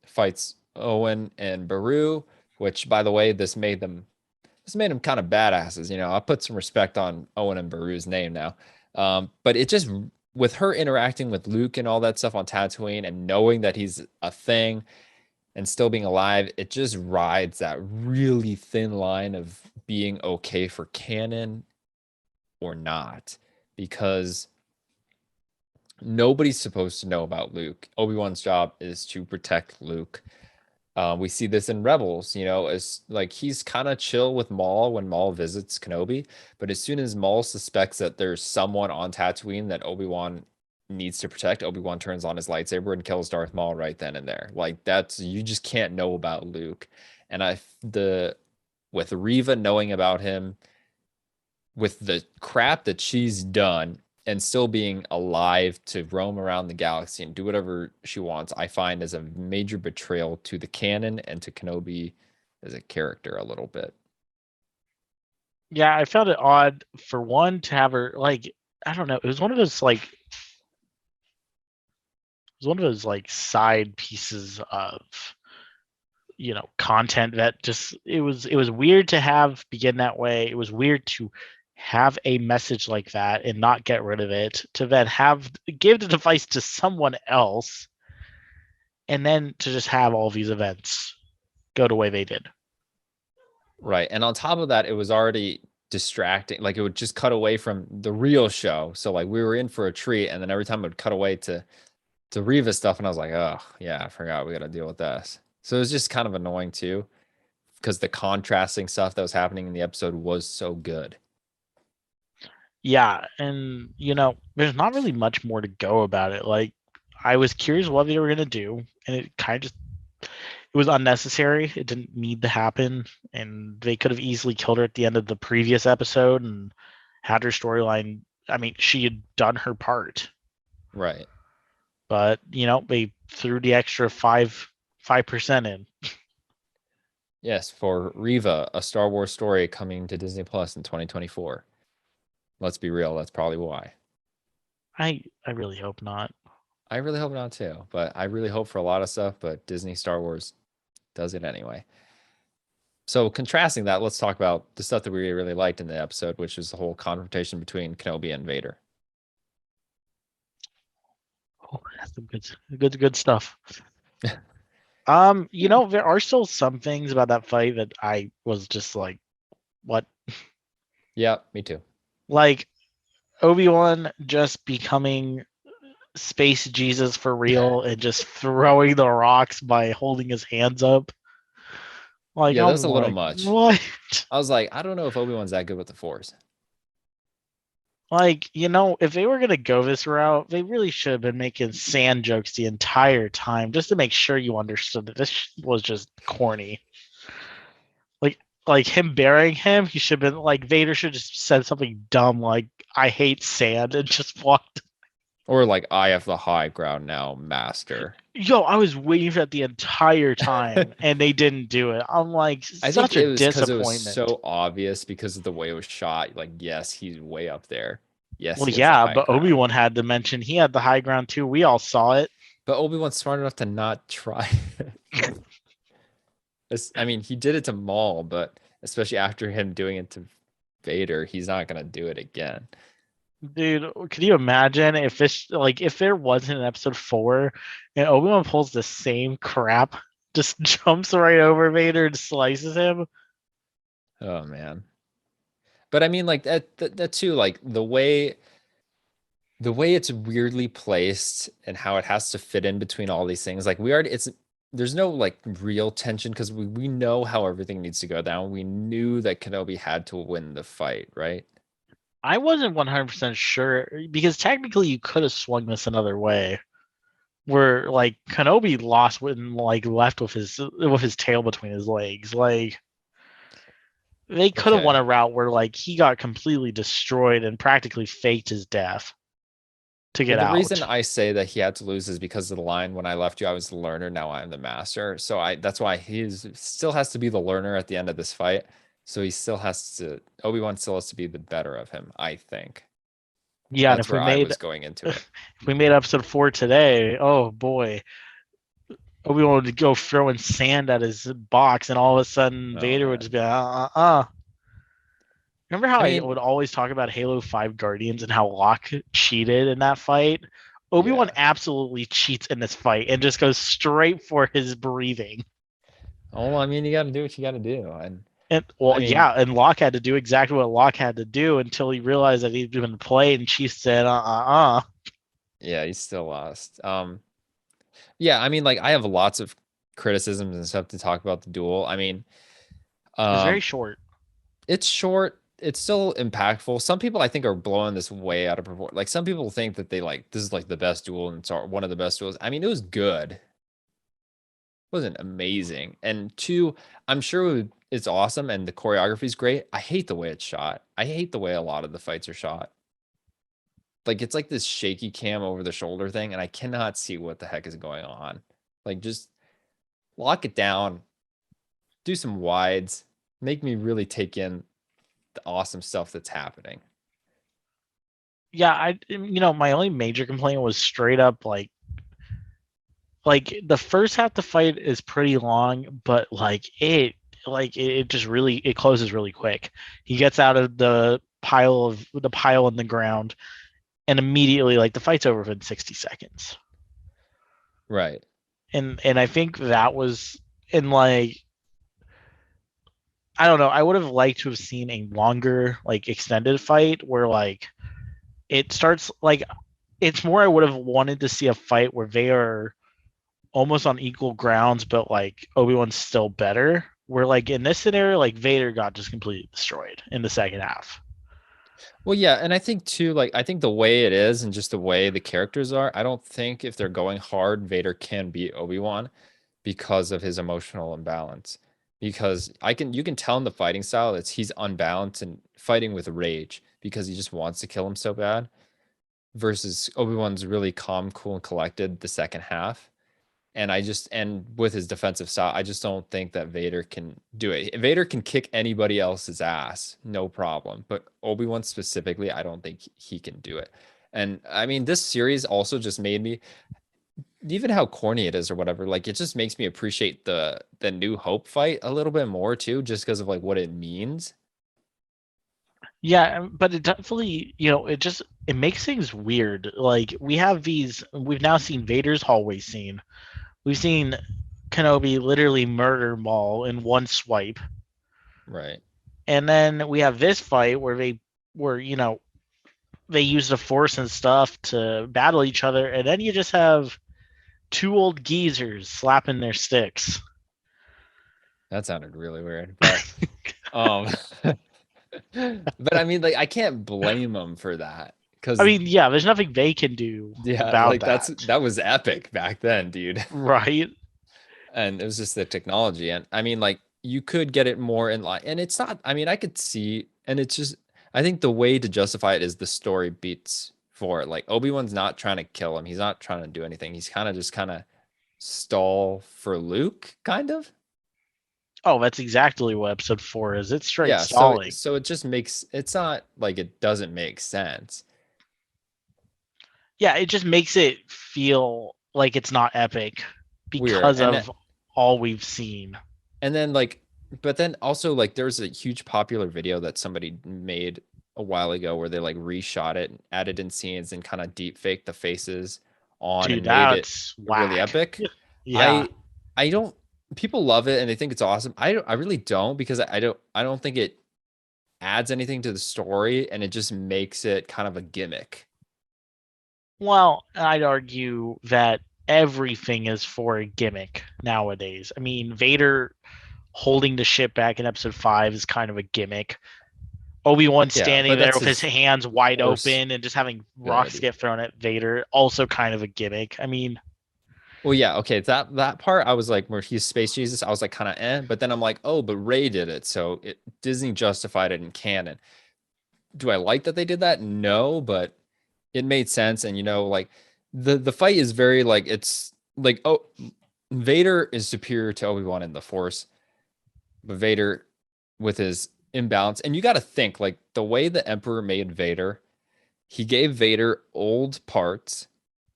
fights Owen and Beru, which, by the way, this made them kind of badasses. I put some respect on Owen and Beru's name now. But it just, with her interacting with Luke and all that stuff on Tatooine and knowing that he's a thing and still being alive, it just rides that really thin line of being okay for canon or not, because nobody's supposed to know about Luke. Obi-Wan's job is to protect Luke. We see this in Rebels, as like he's kind of chill with Maul when Maul visits Kenobi, but as soon as Maul suspects that there's someone on Tatooine that Obi-Wan needs to protect, Obi-Wan turns on his lightsaber and kills Darth Maul right then and there. Like, that's, you just can't know about Luke. And with Riva knowing about him, with the crap that she's done and still being alive to roam around the galaxy and do whatever she wants, I find as a major betrayal to the canon and to Kenobi as a character a little bit. Yeah, I found it odd for one to have her like I don't know. It was one of those side pieces of content that just it was weird to have begin that way. It was weird to have a message like that and not get rid of it, to then give the device to someone else, and then to just have all these events go the way they did. Right. And on top of that, it was already distracting. Like, it would just cut away from the real show. So like we were in for a treat, and then every time it would cut away to Riva stuff, and I was like, oh yeah, I forgot we got to deal with this. So it was just kind of annoying too, because the contrasting stuff that was happening in the episode was so good. Yeah, and there's not really much more to go about it. Like, I was curious what they were gonna do, and it kind of just it was unnecessary. It didn't need to happen, and they could have easily killed her at the end of the previous episode and had her storyline. I mean, she had done her part, Right. but they threw the extra 5% in. Yes, for Riva, a Star Wars story coming to Disney Plus in 2024. Let's be real, that's probably why. I really hope not. I really hope not too, but I really hope for a lot of stuff, but Disney Star Wars does it anyway. So contrasting that, let's talk about the stuff that we really liked in the episode, which is the whole confrontation between Kenobi and Vader. Oh, that's some good stuff. Yeah. There are still some things about that fight that I was just like, what? Yeah, me too. Like Obi-Wan just becoming space Jesus for real and just throwing the rocks by holding his hands up. Like Yeah, I'm that's a little like, much. what? I was like, I don't know if Obi-Wan's that good with the Force. Like, if they were gonna go this route, they really should have been making sand jokes the entire time just to make sure you understood that this was just corny. Like like him burying him, he should have been like Vader should just said something dumb like I hate sand and just walked. Or like, I have the high ground now, Master. Yo, I was waiting for that the entire time and they didn't do it. I'm like I think such a it was because it was disappointment. so obvious because of the way it was shot. Like, yes, he's way up there. Yes, Well, he has the yeah, high but ground. Obi-Wan had to mention he had the high ground too. We all saw it. But Obi-Wan's smart enough to not try. I mean, he did it to Maul, but especially after him doing it to Vader, he's not gonna do it again. Dude, could you imagine if this like if there wasn't an episode 4 and Obi-Wan pulls the same crap, just jumps right over Vader and slices him? Oh man. But I mean, like that too, like the way it's weirdly placed and how it has to fit in between all these things. Like there's no like real tension because we know how everything needs to go down. We knew that Kenobi had to win the fight, right? I wasn't 100% sure because technically you could have swung this another way. Where like Kenobi lost when like left with his tail between his legs. Like they could have won Okay. a route where like he got completely destroyed and practically faked his death to Well, get the reason out. I say that he had to lose is because of the line, when I left you, I was the learner, now I'm the master. So that's why he's still has to be the learner at the end of this fight. So he still has to Obi-Wan still has to be the better of him, I think. Yeah, and That's where I was going into it. if we made episode 4 today, oh boy, Obi-Wan would go throwing sand at his box, and all of a sudden Oh Vader would just man. be like, Remember how I I mean, would always talk about Halo 5 Guardians and how Locke cheated in that fight? Obi-Wan yeah. absolutely cheats in this fight and just goes straight for his breathing. Oh, I mean, you got to do what you got to do. And And I well, mean, yeah, and Locke had to do exactly what Locke had to do until he realized that he'd been played, and she said, yeah, he's still lost. Yeah, I mean, like I have lots of criticisms and stuff to talk about the duel. I mean, It's very um, short. it's short. It's still impactful. Some people I think are blowing this way out of proportion. Like some people think that they like this is like the best duel and it's one of the best duels. I mean, it was good. It wasn't amazing. And two, I'm sure it's awesome and the choreography is great. I hate the way it's shot. I hate the way a lot of the fights are shot. Like it's like this shaky cam over the shoulder thing, and I cannot see what the heck is going on. Like just lock it down, do some wides, make me really take in the awesome stuff that's happening. Yeah, my only major complaint was straight up like the first half of the fight is pretty long, but it just really it closes really quick. He gets out of the pile in the ground, and immediately like the fight's over within 60 seconds. Right. And I think that was in like I don't know. I would have liked to have seen a longer, like extended fight where like it starts like it's more I would have wanted to see a fight where they are almost on equal grounds, but like Obi-Wan's still better. Where like in this scenario, like Vader got just completely destroyed in the second half. Well, yeah, and I think too, like I think the way it is and just the way the characters are, I don't think if they're going hard, Vader can beat Obi-Wan because of his emotional imbalance. Because you can tell in the fighting style that he's unbalanced and fighting with rage because he just wants to kill him so bad. Versus Obi-Wan's really calm, cool, and collected the second half. And with his defensive style, I just don't think that Vader can do it. Vader can kick anybody else's ass, no problem. But Obi-Wan specifically, I don't think he can do it. And I mean, this series also just made me, even how corny it is or whatever, like it just makes me appreciate the New Hope fight a little bit more too, just because of like what it means. Yeah, but it definitely, it makes things weird. Like we've now seen Vader's hallway scene. We've seen Kenobi literally murder Maul in one swipe. Right. And then we have this fight where they use the force and stuff to battle each other, and then you just have two old geezers slapping their sticks. That sounded really weird, but um but I mean, like, I can't blame them for that I because mean, yeah, there's nothing they can do yeah, about like that. that was epic back then, dude. Right? And it was just the technology, and I mean, like, you could get it more in line, and it's not. I mean, I could see, and it's just. I think the way to justify it is the story beats for it. Like Obi-Wan's not trying to kill him. He's not trying to do anything. He's kind of stall for Luke, kind of. Oh, that's exactly what episode 4 is. It's straight Yeah, so stalling. so it just makes it's not like it doesn't make sense. Yeah, it just makes it feel like it's not epic Weird. because of all we've seen. And then like but then also like there's a huge popular video that somebody made a while ago where they like reshot it, added in scenes and kind of deep faked the faces on Dude, and made it that's really whack. epic. Yeah. I don't people love it and they think it's awesome. I really don't because I don't think it adds anything to the story and it just makes it kind of a gimmick. Well, I'd argue that everything is for a gimmick nowadays. I mean, Vader holding the ship back in episode 5 is kind of a gimmick. Obi-Wan Yeah, standing but there that's with his his hands wide force open and just having rocks ability. get thrown at Vader, also kind of a gimmick. I mean, Well, yeah, okay. That part I was like, where he's Space Jesus, I was like kind of but then I'm like, oh, but Ray did it, so Disney justified it in canon. Do I like that they did that? No, but it made sense, and like the fight is very like it's like oh, Vader is superior to Obi-Wan in the Force, but Vader with his imbalance, and you got to think like the way the Emperor made Vader, he gave Vader old parts.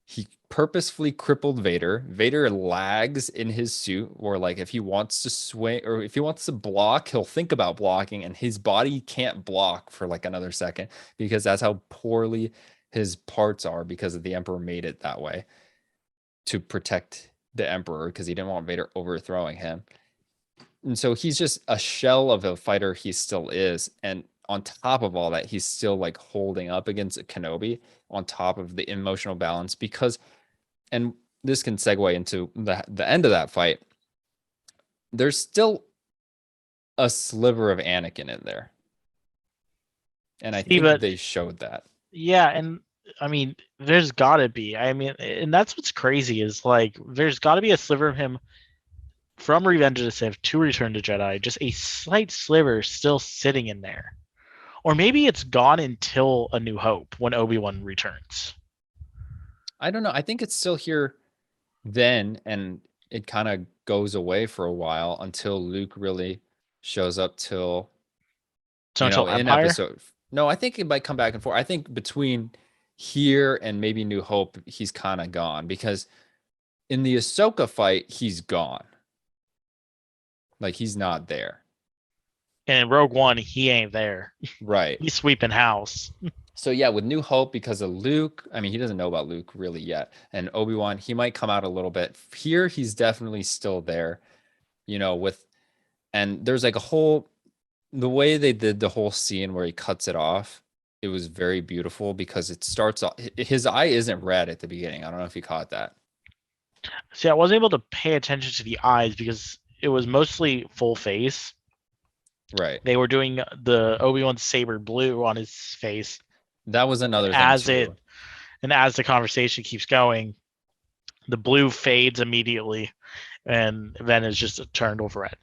He purposefully crippled Vader. Vader lags in his suit, or like if he wants to swing or if he wants to block, he'll think about blocking, and his body can't block for like another second because that's how poorly his parts are because the Emperor made it that way to protect the Emperor because he didn't want Vader overthrowing him. And so he's just a shell of a fighter he still is. And on top of all that, he's still like holding up against Kenobi on top of the emotional balance because, and this can segue into the end of that fight. There's still a sliver of Anakin in there. And I see, think but they showed that. yeah, and I mean, there's gotta be. I mean, and that's what's crazy is like there's gotta be a sliver of him from Revenge of the Sith to Return to Jedi, just a slight sliver still sitting in there. Or maybe it's gone until A New Hope when Obi-Wan returns. I don't know. I think it's still here then, and it kind of goes away for a while until Luke really shows up till So until in Empire? episode. No, I think it might come back and forth. I think between here and maybe New Hope, he's kind of gone because in the Ahsoka fight, he's gone. Like he's not there. And in Rogue One, he ain't there. Right. He's sweeping house. So yeah, with New Hope, because of Luke, I mean, he doesn't know about Luke really yet. And Obi-Wan, he might come out a little bit. Here, he's definitely still there, with and there's like a whole the way they did the whole scene where he cuts it off, it was very beautiful because it starts off his eye isn't red at the beginning. I don't know if you caught that. See, I wasn't able to pay attention to the eyes because it was mostly full face. Right. They were doing the Obi-Wan saber blue on his face. That was another thing As too. the conversation keeps going, the blue fades immediately and then is just turned over red.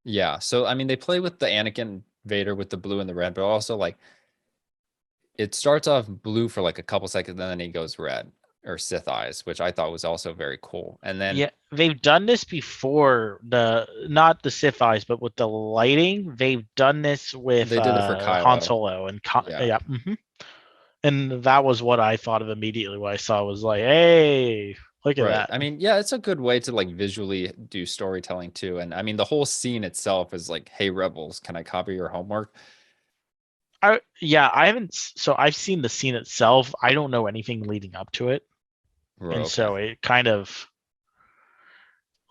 Yeah. So I mean they play with the Anakin Vader with the blue and the red, but also like it starts off blue for like a couple seconds, and then he goes red or Sith eyes, which I thought was also very cool. And then Yeah, they've done this before. Not the Sith eyes, but with the lighting, they've done this with they did it for Han Kylo. Solo and Yeah. yeah. Mm-hmm. And that was what I thought of immediately when I saw it, was like, hey, look at Right. that. I mean, yeah, it's a good way to like visually do storytelling too. And I mean, the whole scene itself is like, "Hey, rebels, can I copy your homework?" I haven't. So I've seen the scene itself. I don't know anything leading up to it, and Okay. so it kind of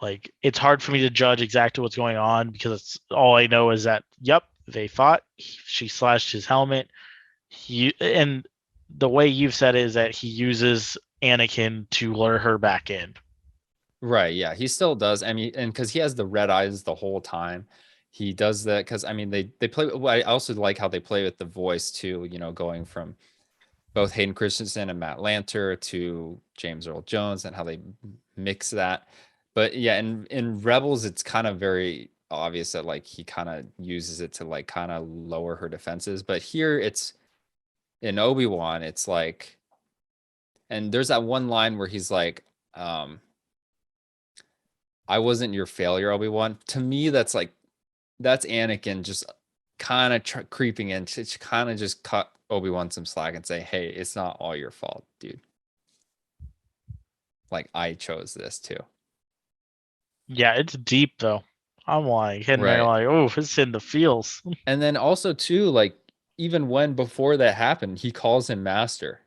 like it's hard for me to judge exactly what's going on because it's all I know is that yep, they fought. She slashed his helmet. And the way you've said it is that he uses Anakin to lure her back in. Right. Yeah, he still does. I mean, and because he has the red eyes the whole time, he does that because I mean they play. Well, I also like how they play with the voice too. You know, going from both Hayden Christensen and Matt Lanter to James Earl Jones and how they mix that. But yeah, in Rebels, it's kind of very obvious that like he kind of uses it to like kind of lower her defenses. But here it's in Obi-Wan, it's like, and there's that one line where he's like, I wasn't your failure, Obi-Wan. To me, that's like, that's Anakin just kind of creeping in to kind of just cut Obi-Wan some slack and say, hey, it's not all your fault, dude. Like, I chose this too. Yeah, it's deep though. I'm like hitting there Right. like, oh, it's in the feels. And then also, too, like, even when before that happened, he calls him master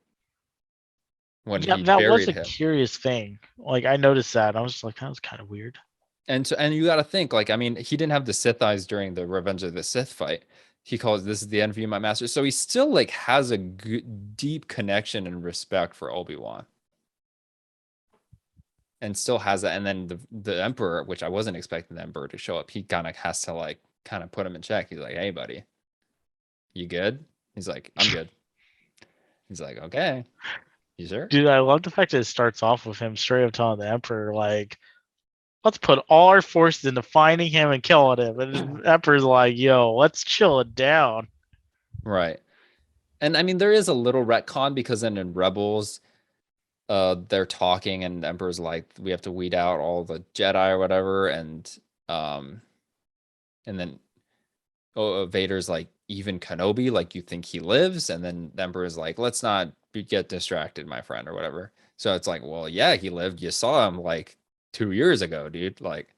when Yeah, he that was buried a him. curious thing. Like I noticed that. I was just like, that was kind of weird. And so, and you got to think, like, I mean, he didn't have the Sith eyes during the Revenge of the Sith fight. He calls this is the envy of my master. So he still like has a deep connection and respect for Obi-Wan. And still has that. And then the Emperor, which I wasn't expecting the Emperor to show up, he kind of has to like kind of put him in check. He's like, "Hey, buddy, you good?" He's like, "I'm good." He's like, "Okay, you sure?" Dude, I love the fact that it starts off with him straight up telling the Emperor, like, let's put all our forces into finding him and killing him. And the Emperor's like, yo, let's chill it down. Right. And I mean, there is a little retcon because then in Rebels, they're talking and the Emperor's like, we have to weed out all the Jedi or whatever, um, and then Vader's like, even Kenobi, like you think he lives, and then the Emperor's like, let's not get distracted, my friend, or whatever. So it's like, well, yeah, he lived. You saw him like 2 years ago, dude. Like,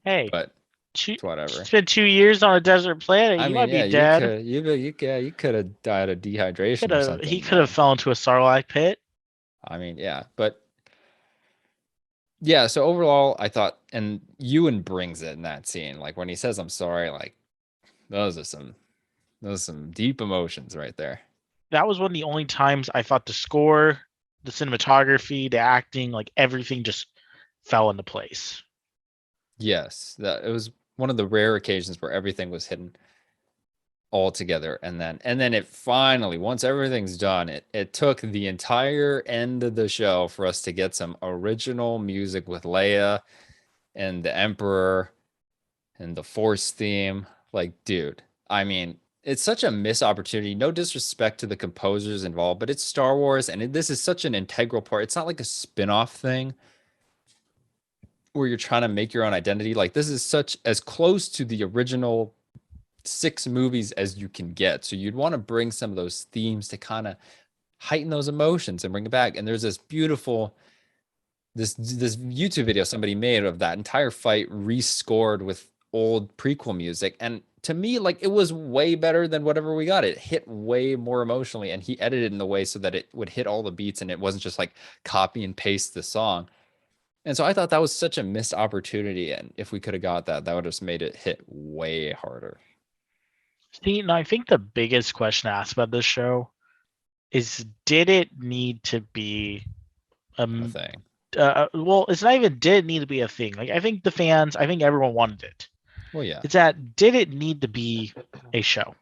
Hey, but two, it's whatever. spent 2 years on a desert planet. I He mean, might be yeah, you dead. could, you could have died of dehydration Could or have he something, could have man. fell into a Sarlacc pit. I mean, yeah, but yeah. So overall, I thought, and Ewan brings it in that scene, like when he says, "I'm sorry," like those are some, those are some deep emotions right there. That was one of the only times I thought the score, the cinematography, the acting, like everything just fell into place. Yes, that it was one of the rare occasions where everything was hidden all together, and then it finally, once everything's done, it took the entire end of the show for us to get some original music with Leia and the Emperor and the Force theme. Like, dude, I mean, it's such a missed opportunity. No disrespect to the composers involved, but it's Star Wars, and this is such an integral part. It's not like a spin-off thing where you're trying to make your own identity. Like, this is such as close to the original 6 movies as you can get. So you'd want to bring some of those themes to kind of heighten those emotions and bring it back. And there's this beautiful this YouTube video somebody made of that entire fight rescored with old prequel music. And to me, like it was way better than whatever we got. It hit way more emotionally, and he edited it in the way so that it would hit all the beats and it wasn't just like copy and paste the song. And so I thought that was such a missed opportunity. And if we could have got that, that would have just made it hit way harder. See, and I think the biggest question asked about this show is, did it need to be A um thing. well, it's not even did it need to be a thing. Like I think the fans, I think everyone wanted it. Well, yeah. It's that did it need to be a show?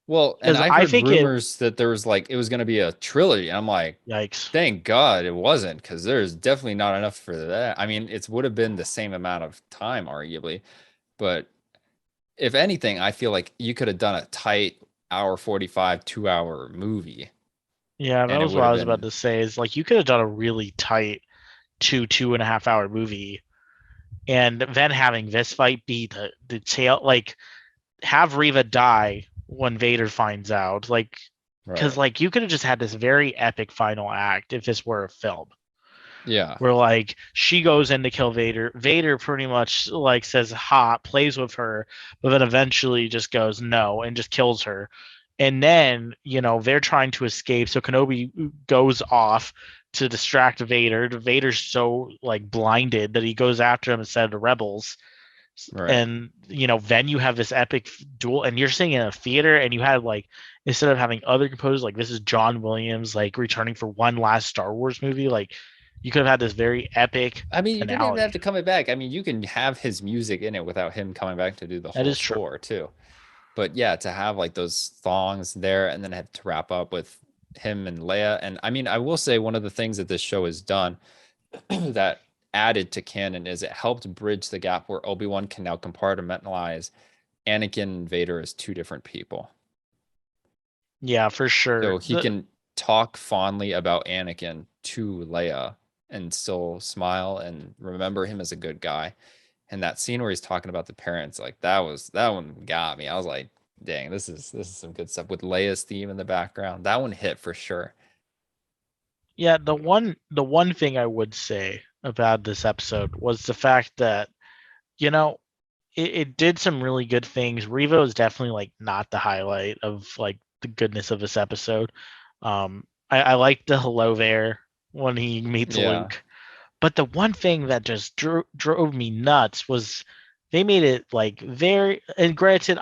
Well, and Because I I heard think it, rumors that there was like it was going to be a trilogy. I'm like, yikes. thank God it wasn't, because there's definitely not enough for that. I mean, it would have been the same amount of time, arguably, but if anything, I feel like you could have done a tight hour 45, 2 hour movie, Yeah, that and it was would what I have was about been to say. Is like you could have done a really tight 2.5 hour movie, and then having this fight be the tail, like have Reva die when Vader finds out. Like Because Right. like you could have just had this very epic final act if this were a film, Yeah. where like she goes in to kill Vader. Vader pretty much like says ha, plays with her, but then eventually just goes no and just kills her. And then, they're trying to escape. So Kenobi goes off to distract Vader. Vader's so like blinded that he goes after him instead of the rebels. Right. And then you have this epic duel, and you're sitting in a theater, and you had like, instead of having other composers, like this is John Williams like returning for one last Star Wars movie, like you could have had this very epic I mean, you didn't even have finale. to come back. I mean, you can have his music in it without him coming back to do the That whole is true. score too. But yeah, to have like those songs there and then have to wrap up with him and Leia. And I mean, I will say one of the things that this show has done that added to canon is it helped bridge the gap where Obi-Wan can now compartmentalize Anakin and Vader as two different people. Yeah, for sure. So he can talk fondly about Anakin to Leia and still smile and remember him as a good guy. And that scene where he's talking about the parents, like that one got me. I was like, dang, this is some good stuff with Leia's theme in the background. That one hit for sure. Yeah, the one thing I would say about this episode was the fact that, you know, it did some really good things. Revo is definitely like not the highlight of like the goodness of this episode. I like the hello there when he meets Yeah. Luke. But the one thing that just drove me nuts was they made it like very, and granted,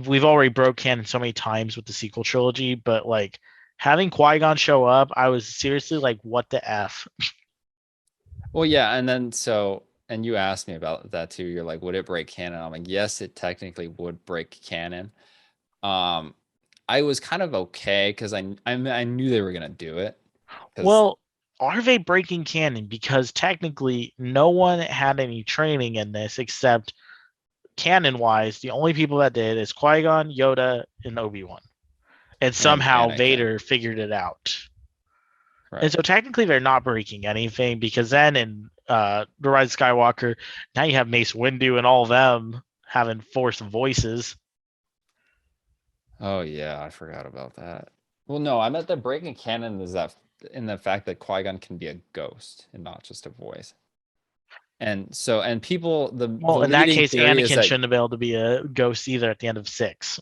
we've already broke canon so many times with the sequel trilogy, but like having Qui-Gon show up, I was seriously like, what the F? Well, yeah, and then and you asked me about that too. You're like, would it break canon? I'm like, yes, it technically would break canon. Um, I was kind of okay because I knew they were gonna do it because Well, are they breaking canon? Because technically, no one had any training in this except canon wise. The only people that did is Qui Gon, Yoda, and Obi Wan. And and somehow Anakin, Vader figured it out. And right? so technically, they're not breaking anything because then in The Rise of Skywalker, now you have Mace Windu and all of them having Force voices. Oh yeah, I forgot about that. Well, no, I meant that breaking canon is that in the fact that Qui-Gon can be a ghost and not just a voice. And people the Well, in that leading case, theory is Anakin that shouldn't have been able to be a ghost either at the end of six.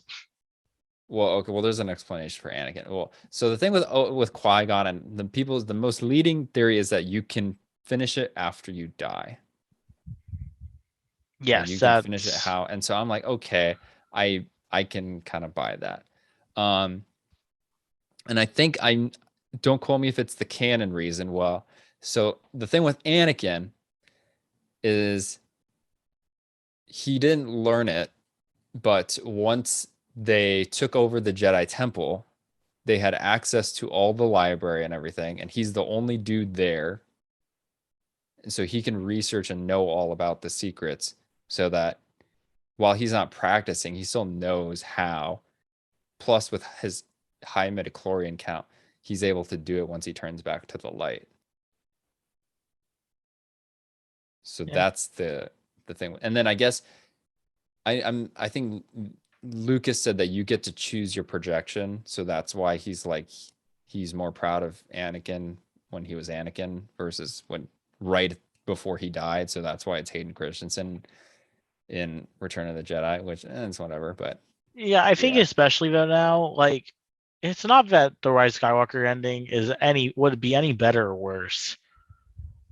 well, okay, well, there's an explanation for Anakin. Well, so the thing with Qui-Gon and the most leading theory is that you can finish it after you die. Like Yes, you can finish it that's how, and so I'm like, okay, I can kind of buy that. Um, and I think I don't quote me if it's the canon reason. Well, so the thing with Anakin is he didn't learn it, but once they took over the Jedi Temple, they had access to all the library and everything, and he's the only dude there. And so he can research and know all about the secrets so that while he's not practicing, he still knows how. Plus, with his high midichlorian count, he's able to do it once he turns back to the light. So yeah. that's the thing. And then I guess I think Lucas said that you get to choose your projection, so that's why he's more proud of Anakin when he was Anakin versus when right before he died. So that's why it's Hayden Christensen in Return of the Jedi, which it's whatever. But Yeah, I think yeah, especially though now, like it's not that the Rise of Skywalker ending is any would be any better or worse,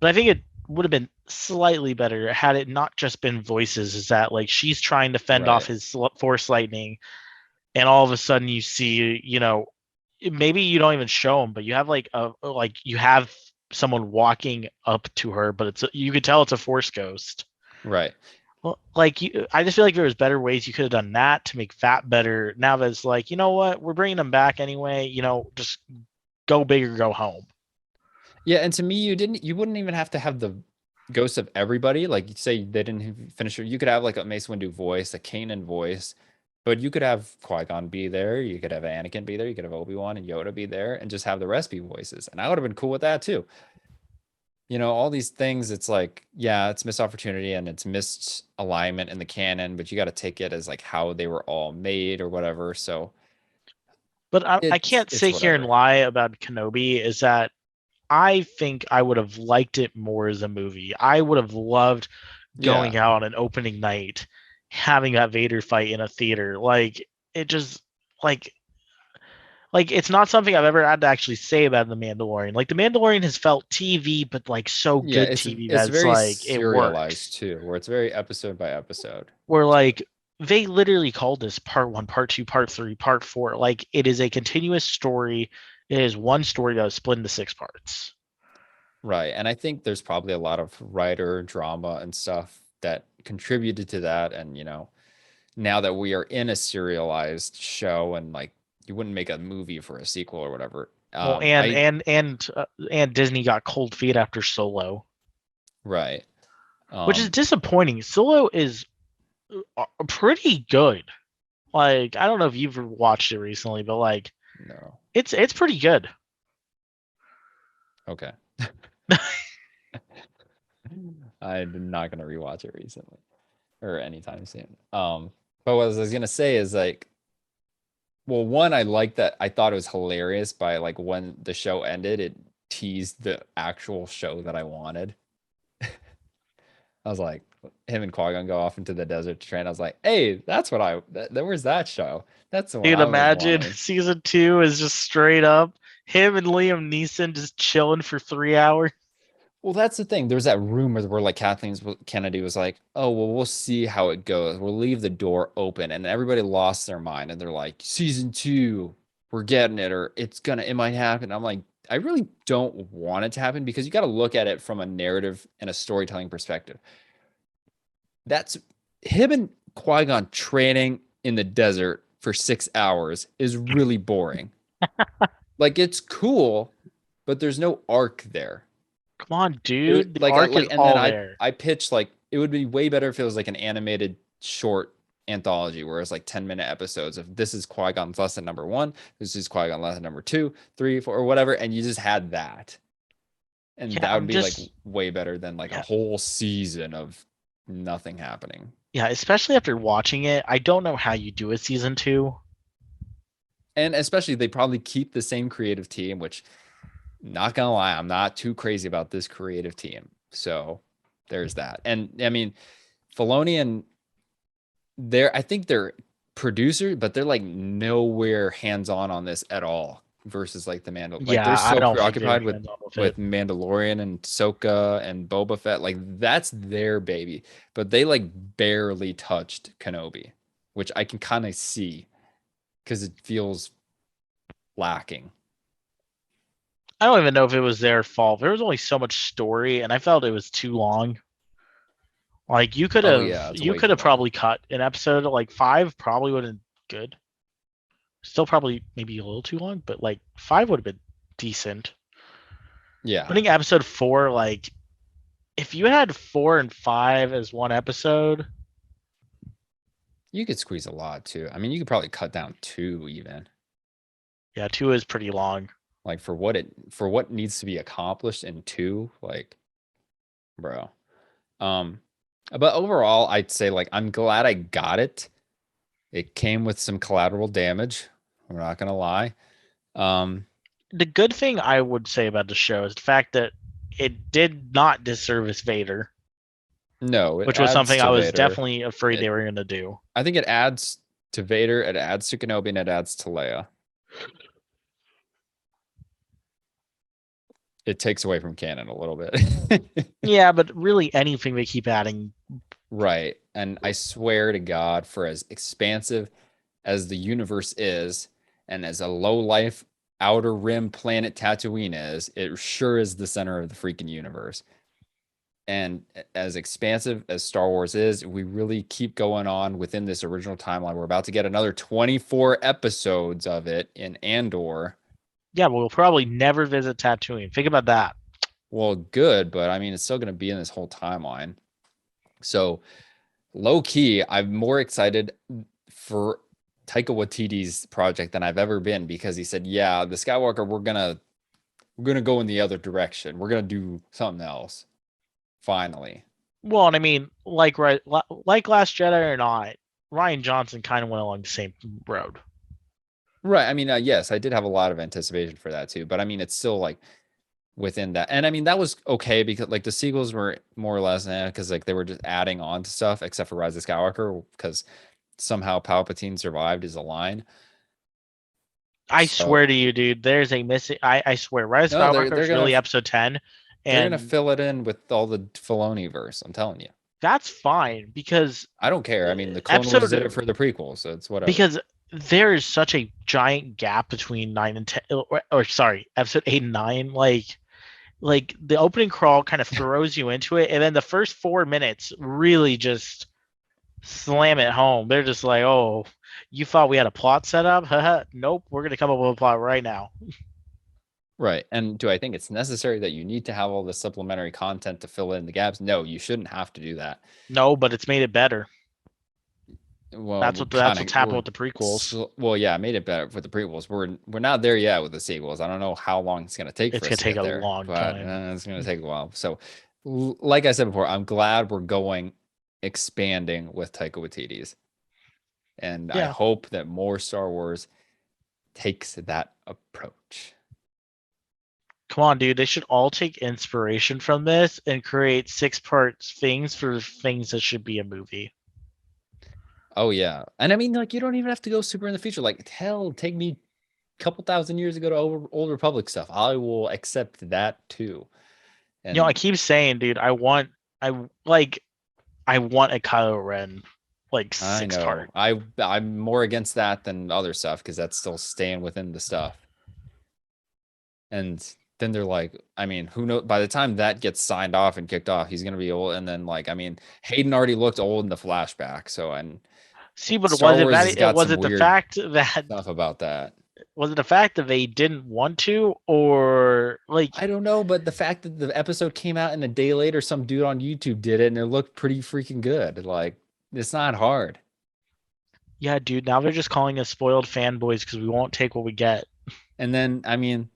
but I think it would have been slightly better had it not just been voices. Is that like she's trying to fend off right, his Force lightning, and all of a sudden you see, maybe you don't even show him, but you have you have someone walking up to her, but you could tell it's a Force ghost. right. Well, like I just feel like there was better ways you could have done that to make that better. Now that it's like, you know what, we're bringing them back anyway. Just go big or go home. Yeah, and to me, you wouldn't even have to have the ghosts of everybody. Like say they didn't finish it. You could have like a Mace Windu voice, a Kanan voice, but you could have Qui-Gon be there, you could have Anakin be there, you could have Obi-Wan and Yoda be there, and just have the rest be voices. And I would have been cool with that too. All these things, it's like, yeah, it's missed opportunity and it's missed alignment in the canon, but you got to take it as like how they were all made or whatever. So But I can't it's sit here and whatever. lie about Kenobi. Is that I think I would have liked it more as a movie. I would have loved Yeah, going out on an opening night, having that Vader fight in a theater. Like it just like it's not something I've ever had to actually say about The Mandalorian. Like The Mandalorian has felt TV, but like so yeah, good TV it's that it's very like it works. serialized too, where it's very episode by episode. Where So like they literally called this part one, part two, part three, part four. Like it is a continuous story. It is one story that was split into six parts. right, and I think there's probably a lot of writer drama and stuff that contributed to that, and now that we are in a serialized show and like you wouldn't make a movie for a sequel or whatever. Well, I and Disney got cold feet after Solo, right. which is Um disappointing. Solo is pretty good. Like I don't know if you've watched it recently, but like no. it's pretty good. Okay. I'm not gonna rewatch it recently or anytime soon. But what I was gonna say is like, well, one, I like that I thought it was hilarious by like when the show ended, it teased the actual show that I wanted. I was like, him and Qui-Gon go off into the desert to train. I was like, hey, that's what where's that show? That's the one Dude, I was imagine wanting. season two is just straight up him and Liam Neeson just chilling for 3 hours. Well, that's the thing. There's that rumor where like Kennedy was like, "Oh, well, we'll see how it goes. We'll leave the door open," and everybody lost their mind, and they're like, "Season two, we're getting it, or it might happen." I'm like, I really don't want it to happen because you got to look at it from a narrative and a storytelling perspective. That's him and Qui-Gon training in the desert for 6 hours is really boring. Like it's cool, but there's no arc there. Come on, It dude. The like arc is and then all I there. I pitched like it would be way better if it was like an animated short anthology where it's like 10-minute episodes of this is Qui-Gon's lesson number one, this is Qui-Gon lesson number two, three, four, or whatever, and you just had that. And Yeah, that would I'm be like just way better than like a yeah, whole season of nothing happening. yeah, especially after watching it. I don't know how you do a season two. And especially they probably keep the same creative team, which not gonna lie, I'm not too crazy about this creative team. So there's that. And I mean, Filoni and I think they're producers, but they're like nowhere hands-on this at all versus like like they're Yeah, I so don't think they're preoccupied hands on with with it. Mandalorian and Ahsoka and Boba Fett. Like that's their baby. But they like barely touched Kenobi, which I can kind of see because it feels lacking. I don't even know if it was their fault. There was only so much story, and I felt it was too long. Like Oh yeah, it's you way could too have long. probably cut an episode like five. Probably would have been good. Still probably maybe a little too long, but like five would have been decent. I Yeah. think episode four, like if you had four and five as one episode, You could squeeze a lot too. I mean, you could probably cut down two even. yeah, two is pretty long. Like for what needs to be accomplished in two, like, bro. Um, but overall, I'd say like I'm glad I got it. It came with some collateral damage. We're not gonna lie. Um, The good thing I would say about the show is the fact that it did not disservice Vader, no, it which was adds something I to was Vader. definitely afraid they It, were going to do. I think it adds to Vader. It adds to Kenobi, and it adds to Leia. It takes away from canon a little bit. Yeah, but really anything they keep adding. Right. And I swear to God, for as expansive as the universe is, and as a low life outer rim planet Tatooine is, it sure is the center of the freaking universe. And as expansive as Star Wars is, we really keep going on within this original timeline. We're about to get another 24 episodes of it in Andor. Yeah, we'll probably never visit Tatooine. Think about that. Well, good, but I mean, it's still going to be in this whole timeline. So, low key, I'm more excited for Taika Waititi's project than I've ever been because he said, "Yeah, the Skywalker, we're gonna go in the other direction. We're gonna do something else." Finally, Well, and I mean, like Last Jedi or not, Ryan Johnson kind of went along the same road. Right. I mean, yes, I did have a lot of anticipation for that too, but I mean, it's still like within that. And I mean, that was okay because like the sequels were more or less because like they were just adding on to stuff, except for Rise of Skywalker, because somehow Palpatine survived is a line. I So swear to you, dude, there's a missing. I swear, Rise of no, Skywalker they're is gonna really episode 10, they're gonna and fill it in with all the Filoni verse. I'm telling you. that's fine because I don't care. I mean, the Clone Wars did episode it for the prequel, so it's whatever. because there is such a giant gap between 9 and 10, or sorry, episode 8 and 9. Like the opening crawl kind of throws you into it, and then the first 4 minutes really just slam it home. They're just like, oh, you thought we had a plot set up? Haha, nope, we're gonna come up with a plot right now. Right. And do I think it's necessary that you need to have all the supplementary content to fill in the gaps? No, you shouldn't have to do that. No, but it's made it better. Well, That's we're what kind that's of what's happened with the prequels. well, yeah, I made it better for the prequels. We're not there yet with the sequels. I don't know how long it's gonna take It's for gonna us to take get a there, long but time. it's gonna take a while. So, like I said before, I'm glad we're going expanding with Taika Waititi's, and I Yeah. hope that more Star Wars takes that approach. Come on, dude. They should all take inspiration from this and create 6 part things for things that should be a movie. Oh yeah, and I mean, like you don't even have to go super in the future. Like, hell, take me a couple thousand years ago to Old Republic stuff. I will accept that too. I And keep saying, dude, I want a Kylo Ren like I 6 part. know I'm more against that than other stuff because that's still staying within the stuff. And then they're like, I mean, who knows? By the time that gets signed off and kicked off, he's gonna be old. And then like, I mean, Hayden already looked old in the flashback. So and See, but Star was it Wars that? has got Was some it the weird fact that stuff about that. was it the fact that they didn't want to, or like, I don't know, but the fact that the episode came out and a day later, some dude on YouTube did it and it looked pretty freaking good. Like, it's not hard. yeah, dude, now they're just calling us spoiled fanboys because we won't take what we get. And then, I mean,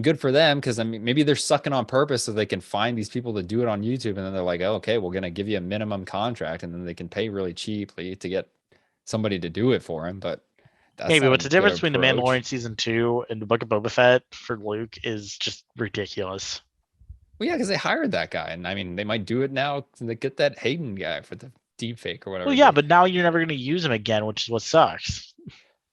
good for them because I mean, maybe they're sucking on purpose so they can find these people to do it on YouTube, and then they're like, oh, okay, we're gonna give you a minimum contract, and then they can pay really cheaply to get somebody to do it for him. But that's Maybe not a what's the good difference between the approach. Mandalorian season 2 and the Book of Boba Fett for Luke is just ridiculous. Well, yeah, because they hired that guy, and I mean, they might do it now to get that Hayden guy for the deep fake or Well, whatever. yeah, But but now you're never going to use him again, which is what sucks.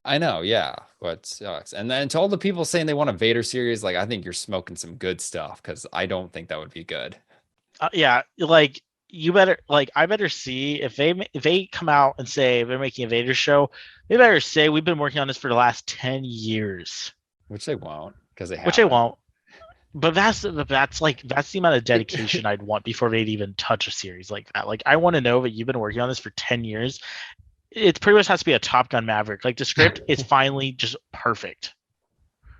I know, yeah, what sucks. And then to all the people saying they want a Vader series, like I think you're smoking some good stuff because I don't think that would be good. Yeah, like you better like I better see if they come out and say they're making a Vader show, they better say we've been working on this for the last 10 years, Which they won't because they which they haven't. won't. But that's the amount of dedication I'd want before they'd even touch a series like that. Like I want to know that you've been working on this for 10 years. It pretty much has to be a Top Gun Maverick. Like the script is finally just perfect.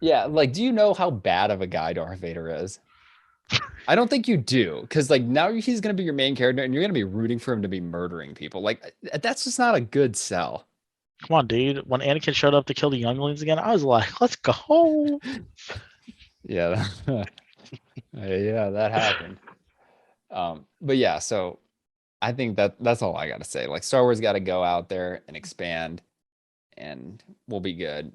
Yeah, like, do you know how bad of a guy Darth Vader is? I don't think you do, because like now he's gonna be your main character, and you're gonna be rooting for him to be murdering people. Like that's just not a good sell. Come on, dude. When Anakin showed up to kill the younglings again, I was like, let's go. Yeah, yeah, that happened. But yeah, so I think that's all I gotta say. Like Star Wars got to go out there and expand, and we'll be good.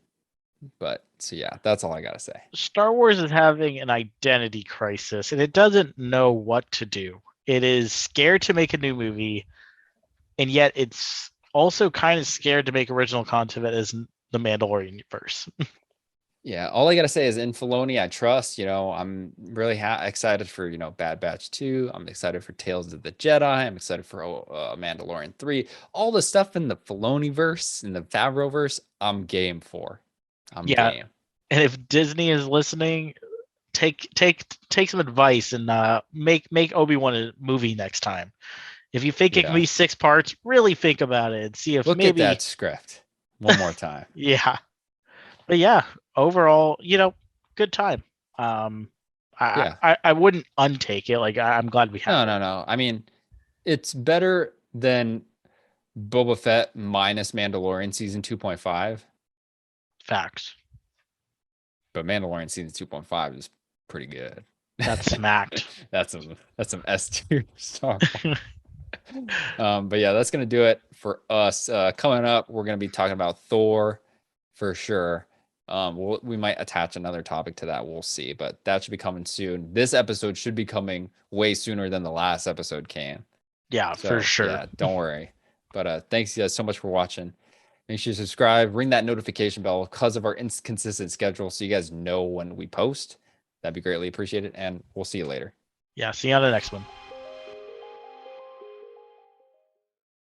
But so yeah, that's all I gotta say. Star Wars is having an identity crisis and it doesn't know what to do. It is scared to make a new movie, and yet it's also kind of scared to make original content that is the Mandalorian universe. Yeah, all I gotta say is in Filoni, I trust. I'm really excited for Bad Batch 2. I'm excited for Tales of the Jedi. I'm excited for Mandalorian 3. All the stuff in the Filoni verse, in the Favreau verse, I'm game for. I'm Yeah, game. and if Disney is listening, take some advice and make Obi-Wan a movie next time. If you think it can Yeah, be 6 parts, really think about it and see if look at that maybe script one more time. yeah. But yeah, overall, good time. I Yeah. I, I wouldn't untake it. Like I'm glad we had No, it. no, no. I mean, it's better than Boba Fett minus Mandalorian season 2.5, Facts. but Mandalorian season 2.5 is pretty good. That smacked. That's some S tier Star Wars. But yeah, that's gonna do it for us. Coming up, we're gonna be talking about Thor for sure. We might attach another topic to that. We'll see, but that should be coming soon. This episode should be coming way sooner than the last episode can. Yeah, for So sure. yeah, don't worry. But thanks you guys so much for watching. Make sure you subscribe, ring that notification bell because of our inconsistent schedule, so you guys know when we post. That'd be greatly appreciated, and we'll see you later. Yeah, see you on the next one.